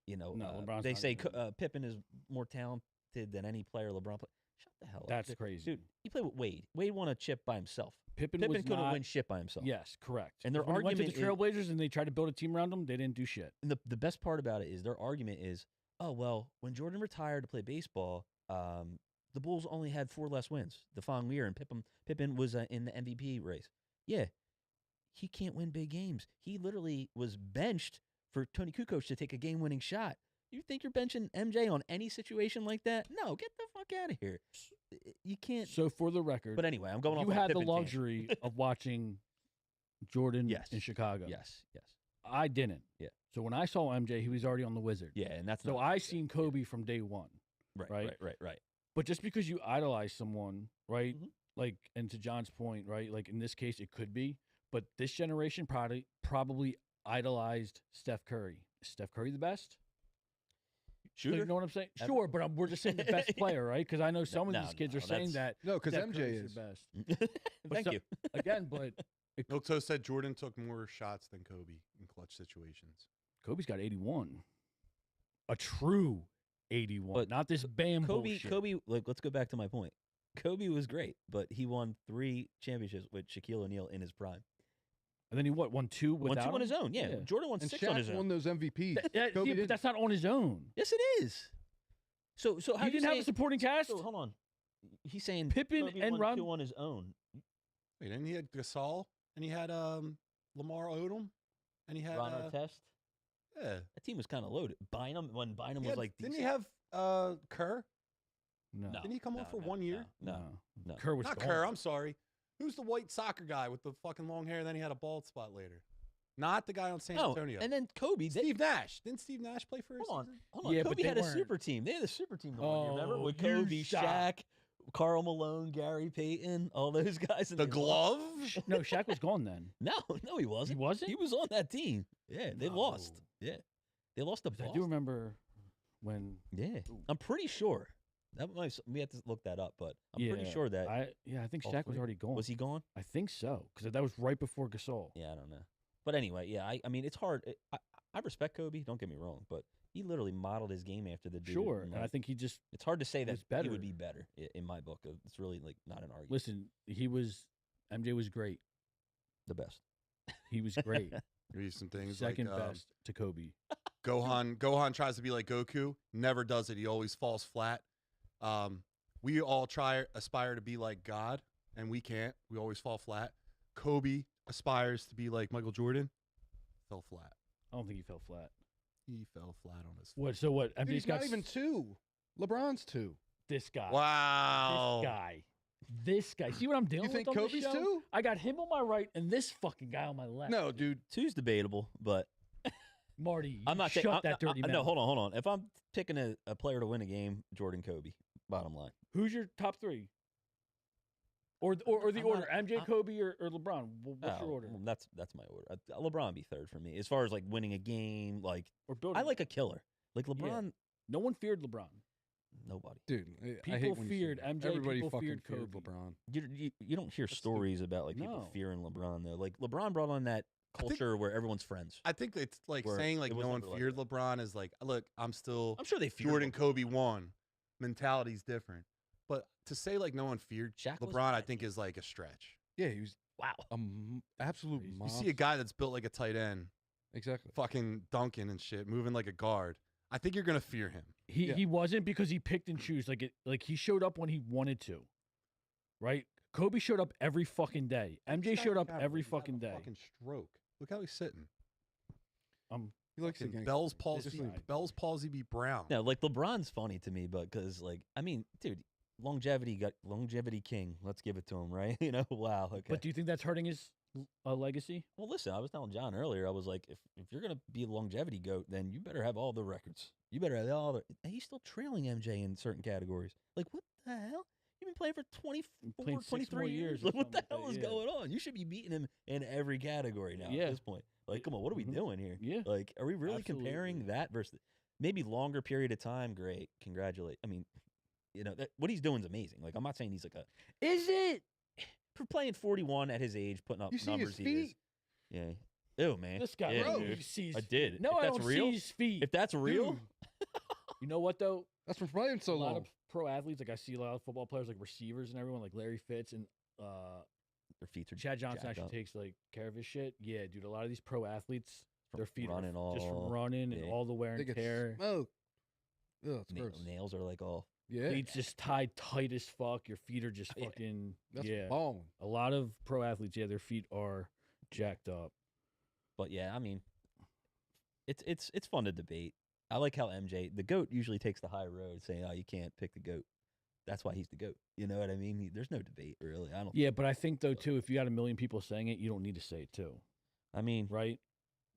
No, LeBron's they not say good. Pippen is more talented than any player LeBron played. Shut the hell up. That's dude. crazy. Dude, he played with Wade. Wade won a chip by himself. Pippen Pippen was couldn't not. win shit by himself. Yes, correct. And their when he went to the argument Trailblazers and they tried to build a team around him, they didn't do shit. And the best part about it is their argument is, oh, well, when Jordan retired to play baseball, the Bulls only had 4 less wins the following year, and Pippen was in the MVP race. Yeah, he can't win big games. He literally was benched for Tony Kukoc to take a game-winning shot. You think you're benching MJ on any situation like that? No, get the fuck out of here. You can't. So for the record, But anyway, I'm going off you on a had the Pippen tangent. luxury of watching Jordan Yes. in Chicago. Yes. I didn't. Yeah. So when I saw MJ, he was already on the Wizard. Yeah, and that's So not- I seen Kobe from day one. right. But just because you idolize someone, right? Mhm. Like, and to John's point, right? Like in this case, it could be, but this generation probably idolized Steph Curry. Is Steph Curry the best? Shooter. You know what I'm saying? Ever? Sure, but we're just saying the best player, right? Because I know some of No, these kids no, are saying that No, because Steph MJ Curry's is. the best. Thank so- you. Again, but Milto said Jordan took more shots than Kobe in clutch situations. Kobe's got 81. A true 81, But not this bam bullshit. Kobe, like, let's go back to my point. Kobe was great, but he won 3 championships with Shaquille O'Neal in his prime. And then he won 2 Won without 2 on his him? own, yeah. Jordan won And 6 on his Shaq own. won those MVPs. Yeah, Kobe but didn't. that's not on his own. Yes, it is. So how He you didn't have a saying- supporting cast. So hold on. He's saying Pippen Kobe and won Rod- 2 on his own. Wait, and he had Gasol, and he had Lamar Odom, and he had Ron Artest. yeah. That team was kind of loaded. Bynum was like. didn't he decent. have Kerr? No, No, Didn't he come on for 1 year? No. no. Kerr was Not gone. Kerr. I'm sorry. Who's the white soccer guy with the fucking long hair? And then he had a bald spot later. Not the guy on San No, Antonio. and then Kobe. Steve Nash. Didn't Steve Nash play for a Hold season? on. Yeah, but Kobe they had a weren't. super team. They had a super team the 1 year, remember? Oh, With you Kobe, stop. Shaq, Karl Malone, Gary Payton, all those guys. in The there. glove? No, Shaq was gone then. No, he wasn't. He wasn't? He was on that team. Yeah, they No. lost. Yeah, they lost to 'Cause I Boston. do remember when. Yeah, I'm pretty sure. We have to look that up, but I'm pretty Yeah, sure that I think all Shaq was three. already gone. was he gone. I think so because that was right before Gasol. Yeah, I don't know. But anyway, yeah, I mean, it's hard. I respect Kobe. Don't get me wrong, but he literally modeled his game after the dude. Sure, and, and I like, think he just it's hard to say that was he better. would be better in my book. It's really like not an argument. listen. MJ was great. The best. He was great. Give you some things Second like best to Kobe. Gohan tries to be like Goku, never does it. He always falls flat. We all aspire to be like God, and we can't. We always fall flat. Kobe aspires to be like Michael Jordan, fell flat. I don't think he fell flat. He fell flat on his. What? So what? Dude, MJ's he's got not even 2. LeBron's 2. this guy. Wow. This guy. See what I'm dealing You think with on Kobe's this show? 2? I got him on my right and this fucking guy on my left. No, dude. 2's debatable, but Marty, I'm not shut saying that dirty mouth. No, hold on. If I'm picking a player to win a game, Jordan, Kobe. Bottom line. Who's your top 3? Or the I'm order? not- MJ, Kobe, or LeBron? What's your Oh, order? well, that's my order. LeBron would be third for me as far as like winning a game. Like Or building? I like a killer. Like LeBron. No one feared LeBron. Nobody. Dude, I hate People when you see feared that. MJ, Everybody people fucking feared feared Kobe. LeBron. You don't hear That's stories about like people No. fearing LeBron though. Like LeBron brought on that I think- culture where everyone's friends. I think it's like Where saying it like was no one never like feared that. LeBron is like, look, I'm still I'm sure they feared Jordan, LeBron. Kobe won. Mentality's different. But to say like no one feared Shaq was LeBron, I bad. think is like a stretch. Yeah, he was Wow. absolute Crazy. You monster. see a guy that's built like a tight end, Exactly. fucking dunking and shit, moving like a guard. I think you're gonna fear him. Yeah. He wasn't because he picked and chose. Like he showed up when he wanted to. Right? Kobe showed up every fucking day. MJ showed up every fucking day. Fucking stroke. Look how he's sitting. He likes the Fucking gangster Bell's thing. palsy. It's just like- Bell's palsy be Brown. No, like LeBron's funny to me, but because like I mean, dude, longevity king. Let's give it to him, right? You know, wow. Okay. But do you think that's hurting his legacy? Well, listen, I was telling John earlier. I was like, if you're gonna be a longevity goat, then you better have all the records. You better have all the. And he's still trailing MJ in certain categories. Like, what the hell? You've been playing for 24, Playing 6 23 more years. years or Like, what the something hell like is that, yeah. going on? You should be beating him in every category now Yeah. at this point. Like, come on, what are we Mhm. doing here? Yeah. Like, are we really comparing Absolutely. that versus maybe longer period of time? Great, congratulate. I mean, you know what he's doing is amazing. Like, I'm not saying he's like a Is it? for playing 41 at his age, putting up You see numbers his he is. feet? Yeah. Ew, man. This guy, Yeah, bro, dude. he sees. I did. No, if I that's don't real, see his feet. if that's real, Dude, You know what though? that's from playing so a lot long. of pro athletes, like I see a lot of football players, like receivers and everyone, like Larry Fitz and their feet are Chad Johnson jacked actually up. takes like care of his shit. Yeah, dude. A lot of these pro athletes, From their feet running are just from all- running and yeah. all the wear They and get tear. smoked. Ugh, it's gross. Nails are like all. Yeah, Feet's just tied tight as fuck. Your feet are just Yeah. fucking that's yeah. balling. A lot of pro athletes, yeah, their feet are jacked up. But yeah, I mean, it's fun to debate. I like how MJ, the GOAT, usually takes the high road, saying, "Oh, you can't pick the GOAT." That's why he's the GOAT. You know what I mean? There's no debate really. I don't. Yeah, but I think though too, if you got a million people saying it, you don't need to say it too, I mean, right?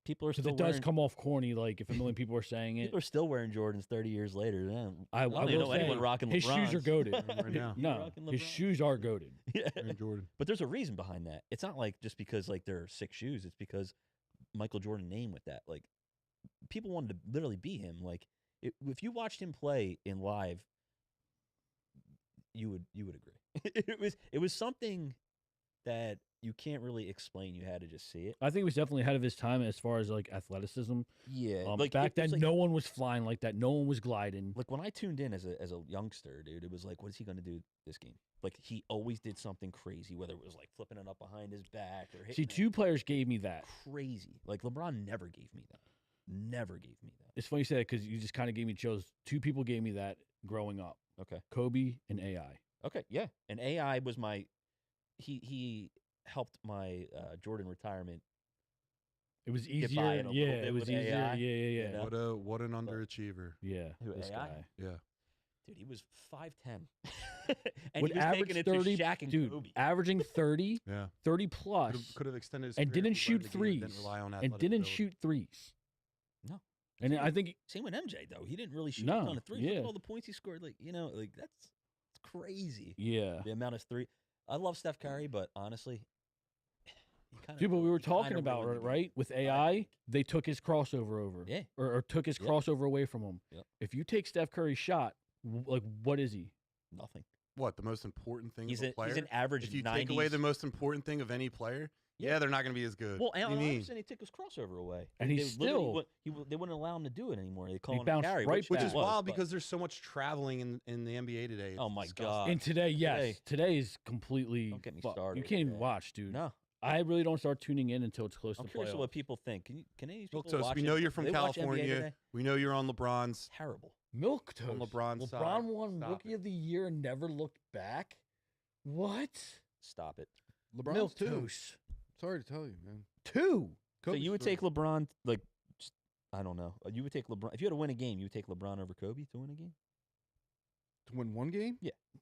people are Because still it does wearing, come off corny. Like if a million people are saying it, people are still wearing Jordans 30 years later. Yeah. I don't will even know say, anyone rocking his shoes are LeBrons. goated. Right now. You No, rocking his LeBrons? shoes are goated. Yeah. Aaron Jordan. But there's a reason behind that. It's not like just because like there are 6 shoes. It's because Michael Jordan name with that. Like people wanted to literally be him. Like if you watched him play in live, you would agree. it was something that you can't really explain. You had to just see it. I think he was definitely ahead of his time as far as like athleticism. Yeah, Back then, no one was flying like that. No one was gliding. Like when I tuned in as a youngster, dude, it was like, what is he going to do this game? Like he always did something crazy, whether it was like flipping it up behind his back or hitting See, it 2 players gave me that. crazy. Like LeBron never gave me that. Never gave me that. It's funny you say that because you just kind of gave me chills. 2 people gave me that growing up: Okay. Kobe and AI. Okay. Yeah. And AI was my. He helped my Jordan retirement. It was Get by easier. it a little Yeah, bit it was with easier. AI, Yeah, you know? What an underachiever. yeah. Who, This AI? guy. Yeah. Dude, he was 5'10", and Would he was average taking it 30, to Shaq and dude, Kobe. averaging 30, Yeah. 30 plus, Could have extended his and career didn't if he learned shoot the game, didn't threes, rely on and athletic didn't ability. shoot threes. No. And I think Same with MJ though. He didn't really shoot No, a ton of threes. Look yeah. at all the points he scored. Like like that's crazy. yeah. The amount of three. I love Steph Curry, but honestly, he kinda People we were he kinda talking about, ruined the game. right? With AI, they took his crossover over. Yeah. Or took his Yep. crossover away from him. Yep. If you take Steph Curry's shot, like what is he? Nothing. What, the most important thing He's of a player? he's an average. If you 90s. take away the most important thing of any player, yeah, they're not going to be as good. Well, What do Allen you mean? Iverson, he took his crossover away, And they he's literally still- they wouldn't allow him to do it anymore. They call He him bounced carry, right which, Which back. is was, wild but- because there's so much traveling in the NBA today. It's Oh my disgusting. God. And today, yes, today is completely. Don't get me fucked. started You with can't even that. watch, dude. no, I really don't start tuning in until it's close I'm to curious playoffs. what people think. Can any of these people Look, Toast, watch we it? know you're from They watch NBA California. today? We know you're on LeBron's. Terrible. Milk On toast. LeBron's LeBron side. won Stop Rookie it. of the Year and never looked back. What? Stop it. LeBron's Milk 2. toast. Sorry to tell you, man. 2. So Kobe's you would 3. take LeBron like, just, I don't know. You would take LeBron if you had to win a game. You would take LeBron over Kobe to win a game. to win one game?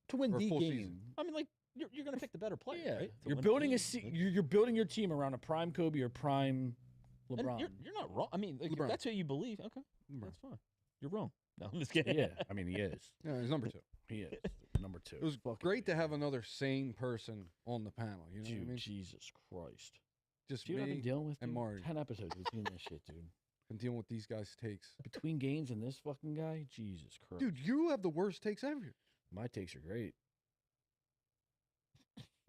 To win Or the full game. season. I mean, like you're gonna pick the better player, Yeah, right? to you're win a building game. you're building your team around a prime Kobe or prime And LeBron. you're not wrong. I mean, like, if LeBron. that's who you believe. Okay, LeBron. that's fine. You're wrong. No, I'm just kidding. Yeah, I mean he is. Yeah, he's number 2. He is number 2. It was Fucking great to have amazing. another sane person on the panel. You know Dude, what I mean? Jesus Christ. Just Do you know what I've me. been dealing with? and dude? Marty. 10 episodes between this shit, dude. I'm dealing with these guys' takes. Between games and this fucking guy, Jesus Christ. Dude, you have the worst takes ever. My takes are great.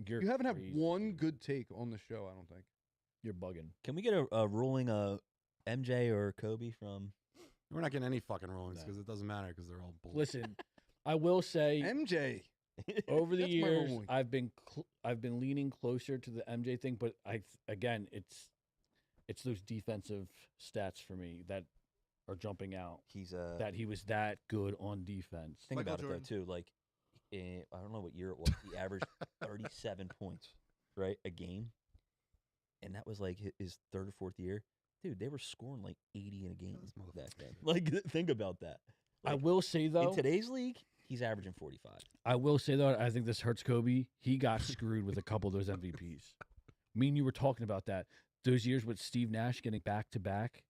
You haven't had crazy, one dude. good take on the show, I don't think. You're bugging. Can we get a ruling MJ or Kobe from? We're not getting any fucking rulings No. because it doesn't matter because they're all bull. Listen, I will say MJ. over the That's my years ruling. I've been leaning closer to the MJ thing, but again it's those defensive stats for me that are jumping out. He's That he was that good on defense. think Michael about it Jordan. though too. Like, I don't know what year it was. He averaged 37 points, right, a game, and that was like his third or fourth year. Dude, they were scoring like 80 in a game Those motherfuckers. back then. Like, think about that. I Like, will say though, in today's league, he's averaging 45. I will say though, I think this hurts Kobe. He got screwed with a couple of those MVPs. Me and you were talking about that. Those years with Steve Nash getting back to back,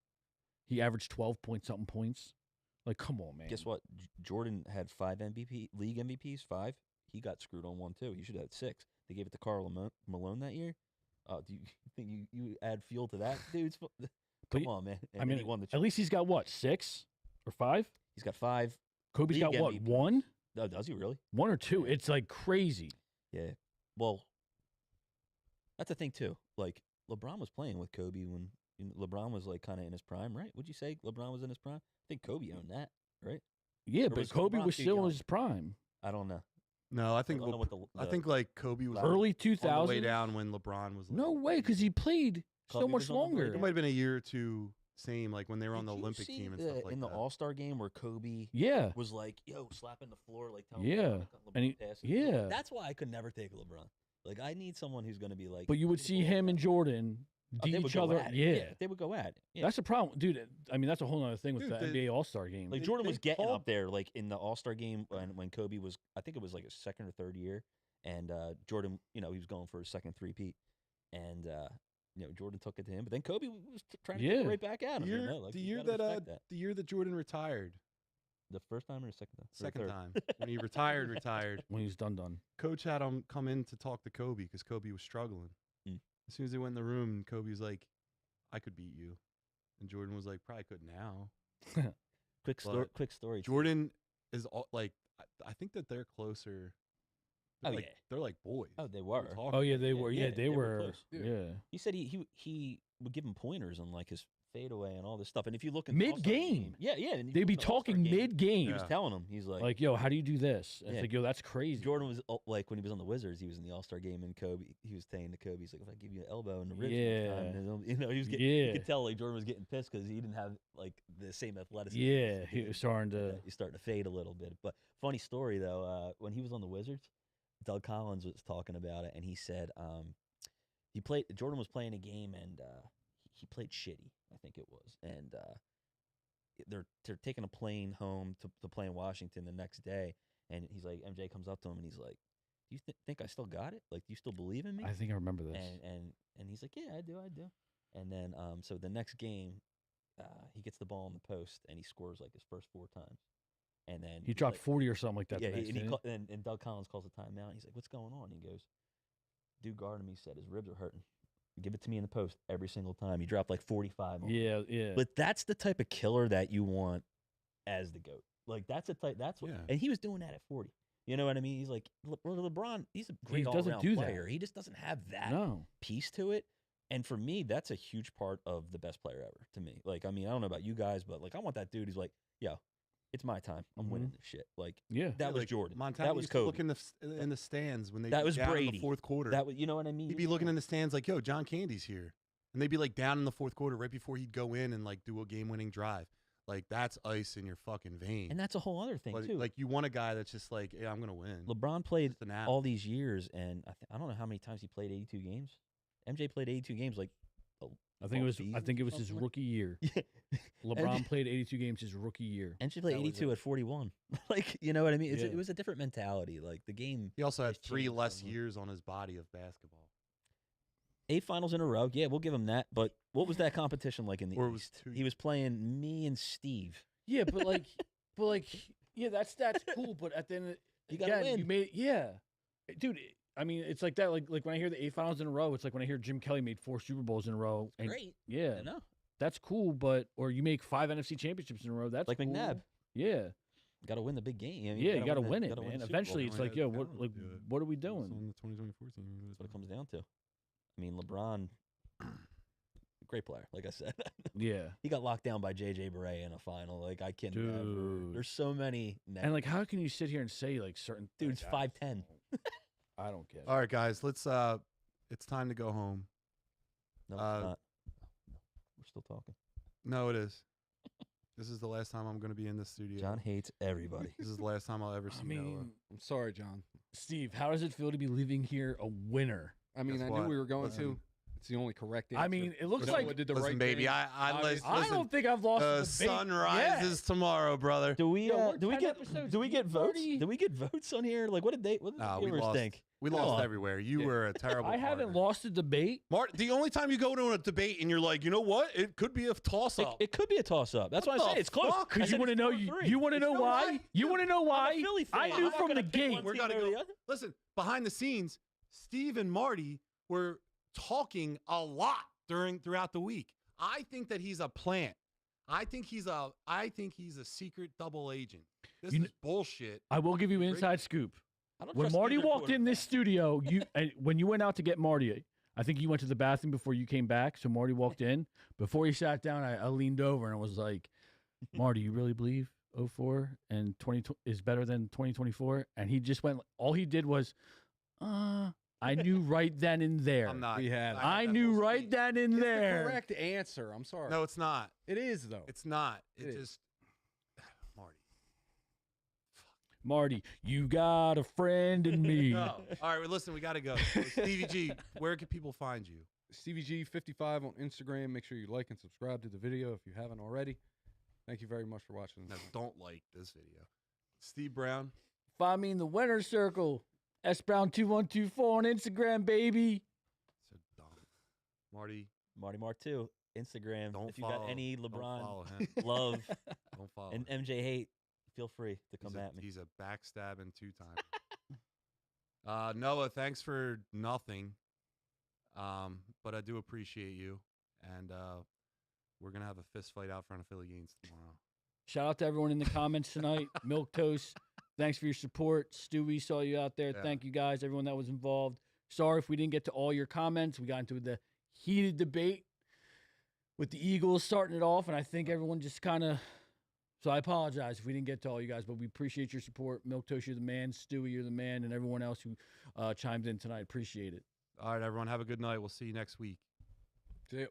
he averaged 12 point something points. Like, come on, man. Guess what? Jordan had 5 league MVPs, 5. He got screwed on 1 too. He should have had 6. They gave it to Karl Malone that year. Do you think you add fuel to that, dude? Come on, man. And I mean, he won the at least he's got what, 6 or 5? he's got 5. Kobe's League got what, MVP. 1? Oh, does he really? 1 or 2? It's like crazy. Yeah. Well, that's the thing too. Like, LeBron was playing with Kobe when LeBron was like kind of in his prime, right? Would you say LeBron was in his prime? I think Kobe owned that, right? Yeah, Or but was Kobe LeBron was too still in young? his prime. I don't know. No, I think I don't know what I think like Kobe was Early on the 2000s? way down when LeBron was. No like, way, because he played so Kobe much was on the way longer. It down. might have been a year or two. Same like when they were on Did the you Olympic see team and stuff like in the that. All-Star game where Kobe Yeah. was like, yo, slapping the floor, like telling Yeah. LeBron, And he- passes. yeah. That's why I could never take LeBron. Like, I need someone who's going to be like. But you would "Give see me the ball him and back." Jordan Oh, D they would each go other. at it. Yeah. They would go at it. Yeah. That's the problem, dude. I mean, that's a whole other thing with Dude, the the- NBA All-Star game. Like They- Jordan they was getting called- up there, like in the All-Star game when Kobe was, I think it was like his second or third year, and Jordan, he was going for his second three-peat, and Jordan took it to him, but then Kobe was trying to Yeah. get right back at him. The You year gotta that respect that. the year that Jordan retired, The first time or the second time? Or second third? time when he retired. When he's done. Coach had him come in to talk to Kobe because Kobe was struggling. Mm. As soon as they went in the room, Kobe was like, "I could beat you," and Jordan was like, "Probably could now." Quick story. Jordan is all, like, I think that they're closer. Oh, They're like, yeah. they're like boys. Oh, they We're were. talking. Oh yeah, they Yeah, were. yeah, Yeah, they they were were. close. Yeah. He said he would give him pointers on like his fadeaway and all this stuff. And if you look at Mid-game. yeah, and you They'd look be at the All-Star talking game, mid-game. He was Yeah. telling him, he's like, Like, yo, how do you do this? And Yeah. It's like, yo, that's crazy. Jordan was like when he was on the Wizards, he was in the All-Star game, and Kobe, he was saying to Kobe, he's like, if I give you an elbow in the ribs, Yeah. next time, and he was getting, you Yeah. could tell like Jordan was getting pissed because he didn't have like the same athleticism. Yeah, he was starting to. He's starting to fade a little bit. But funny story though, when he was on the Wizards, Doug Collins was talking about it, and he said Jordan was playing a game, and he played shitty, I think it was, and they're taking a plane home to play in Washington the next day, and he's like, MJ comes up to him and he's like, do you think I still got it? Like, do you still believe in me? I think I remember this. And he's like, yeah, I do. And then so the next game, he gets the ball in the post and he scores like his first 4 times, and then He he's dropped like, 40 or something like that. yeah, the next and, day. and Doug Collins calls a timeout. He's like, what's going on? He goes, dude guarding me said his ribs are hurting. Give it to me in the post every single time. He dropped like 45 on me. Yeah. But that's the type of killer that you want as the GOAT. Like, that's a type, that's what, Yeah. and he was doing that at 40. You know what I mean? He's like, LeBron, he's a great doesn't all-around do that. player. He just doesn't have that No. piece to it. And for me, that's a huge part of the best player ever to me. Like, I mean, I don't know about you guys, but like, I want that dude who's like, yo, it's my time. I'm winning this shit. Like, Yeah. that was like, Jordan. Montana That was used to Kobe. look in the stands when they That were was down in Brady. the fourth quarter. That was, you know what I mean? He'd be looking in the stands like, yo, John Candy's here. And they'd be like down in the fourth quarter right before he'd go in and like do a game-winning drive. Like, that's ice in your fucking vein. And that's a whole other thing, But, too. like, you want a guy that's just like, yeah, I'm going to win. LeBron played Just an athlete. all these years, and I don't know how many times he played 82 games. MJ played 82 games, like, I think it was. seasons I think or it was his something like- rookie year. Yeah. LeBron played 82 games his rookie year. MJ played That was 82 at 41. Like, you know what I mean? Yeah. It was a different mentality. Like, the game. He also had has 3 changed less so much. years on his body of basketball. 8 finals in a row. Yeah, we'll give him that. But what was that competition like in the Or it was East? 2 He was playing me and Steve. Yeah, but like, yeah, that's cool. But at the end, You gotta again, win. you made dude. I mean, it's like that. Like when I hear the 8 finals in a row, it's like when I hear Jim Kelly made 4 Super Bowls in a row. And, Great. Yeah. I know. That's cool, but or you make 5 NFC championships in a row. That's Like cool. McNabb. Yeah. Got to win the big game. I mean, Yeah, you got to win it, gotta man. the Super Eventually, Bowl. it's like, yo, what are we doing? On the 2024 team. That's what it comes down to. I mean, LeBron, great player, like I said. Yeah. He got locked down by J.J. Barea in a final. Like, I can never. Dude. There's so many. And like, how can you sit here and say like certain Dude's like, 5'10". I don't get it. All right, guys, let's. It's time to go home. No, it's not. We're still talking. No, it is. This is the last time I'm going to be in this studio. John hates everybody. This is the last time I'll ever see I mean, Noah. I'm sorry, John. Steve, how does it feel to be leaving here a winner? I mean, Guess I what? knew we were going Listen. to. It's the only correct answer. I mean, it looks Noah like did the Listen, right baby, thing. I Obviously. I listen. don't think I've lost The the sun debate rises tomorrow, brother. Do we? Yo, we're Do we 10 get? episodes Do we get deep, votes? Marty. Do we get votes on here? Like, what did the Nah, we viewers lost. think? We Come lost on. everywhere. You Yeah. were a terrible. I haven't partner. lost a debate. The only time you go to a debate and you're like, you know what? It could be a toss It, up. it could be a toss-up. That's What why I the say it's close. fuck? I Because you said want to it's know 4-3. you want to know know why? why? You want to know I'm why? a Philly fan. I I'm knew not from gonna the pick gate. one We're team gonna over go. the other. Listen, behind the scenes, Steve and Marty were talking a lot throughout the week. I think that he's a plant. I think he's a secret double agent. This You is bullshit. I will give you an inside scoop. I don't When trust Marty either walked in this quarterback. studio, when you went out to get Marty, I think you went to the bathroom before you came back. So Marty walked in. Before he sat down, I leaned over and I was like, Marty, you really believe 04 and 20 is better than 2024? And he just went, all he did was, I knew right then and there. I'm not. We had it. had I that knew whole right speech. then and It's the there. correct answer. I'm sorry. No, it's not. It is though. It's not. It It is. just Marty. Marty, you got a friend in me. No. All right, well, listen, we got to go. So, Stevie G, where can people find you? Stevie G 55 on Instagram. Make sure you like and subscribe to the video if you haven't already. Thank you very much for watching. No, don't like this video. Steve Brown. Find me in the winner's circle. SBrown2124 on Instagram, baby. So dumb. Marty, Marty Mark 2, Instagram. don't If you follow. got any Don't LeBron follow him. love Don't follow. and him. MJ hate, feel free to come at me. He's a backstabbing 2-timer. Noah, thanks for nothing. But I do appreciate you, and we're gonna have a fist fight out front of Philly Gaines tomorrow. Shout out to everyone in the comments tonight. Milk Toast, thanks for your support. Stewie, saw you out there. Yeah. Thank you guys, everyone that was involved. Sorry if we didn't get to all your comments. We got into the heated debate with the Eagles starting it off, and I think everyone just kind of. So I apologize if we didn't get to all you guys, but we appreciate your support. Milk Toast, you're the man. Stewie, you're the man, and everyone else who chimed in tonight. Appreciate it. All right, everyone, have a good night. We'll see you next week. See you.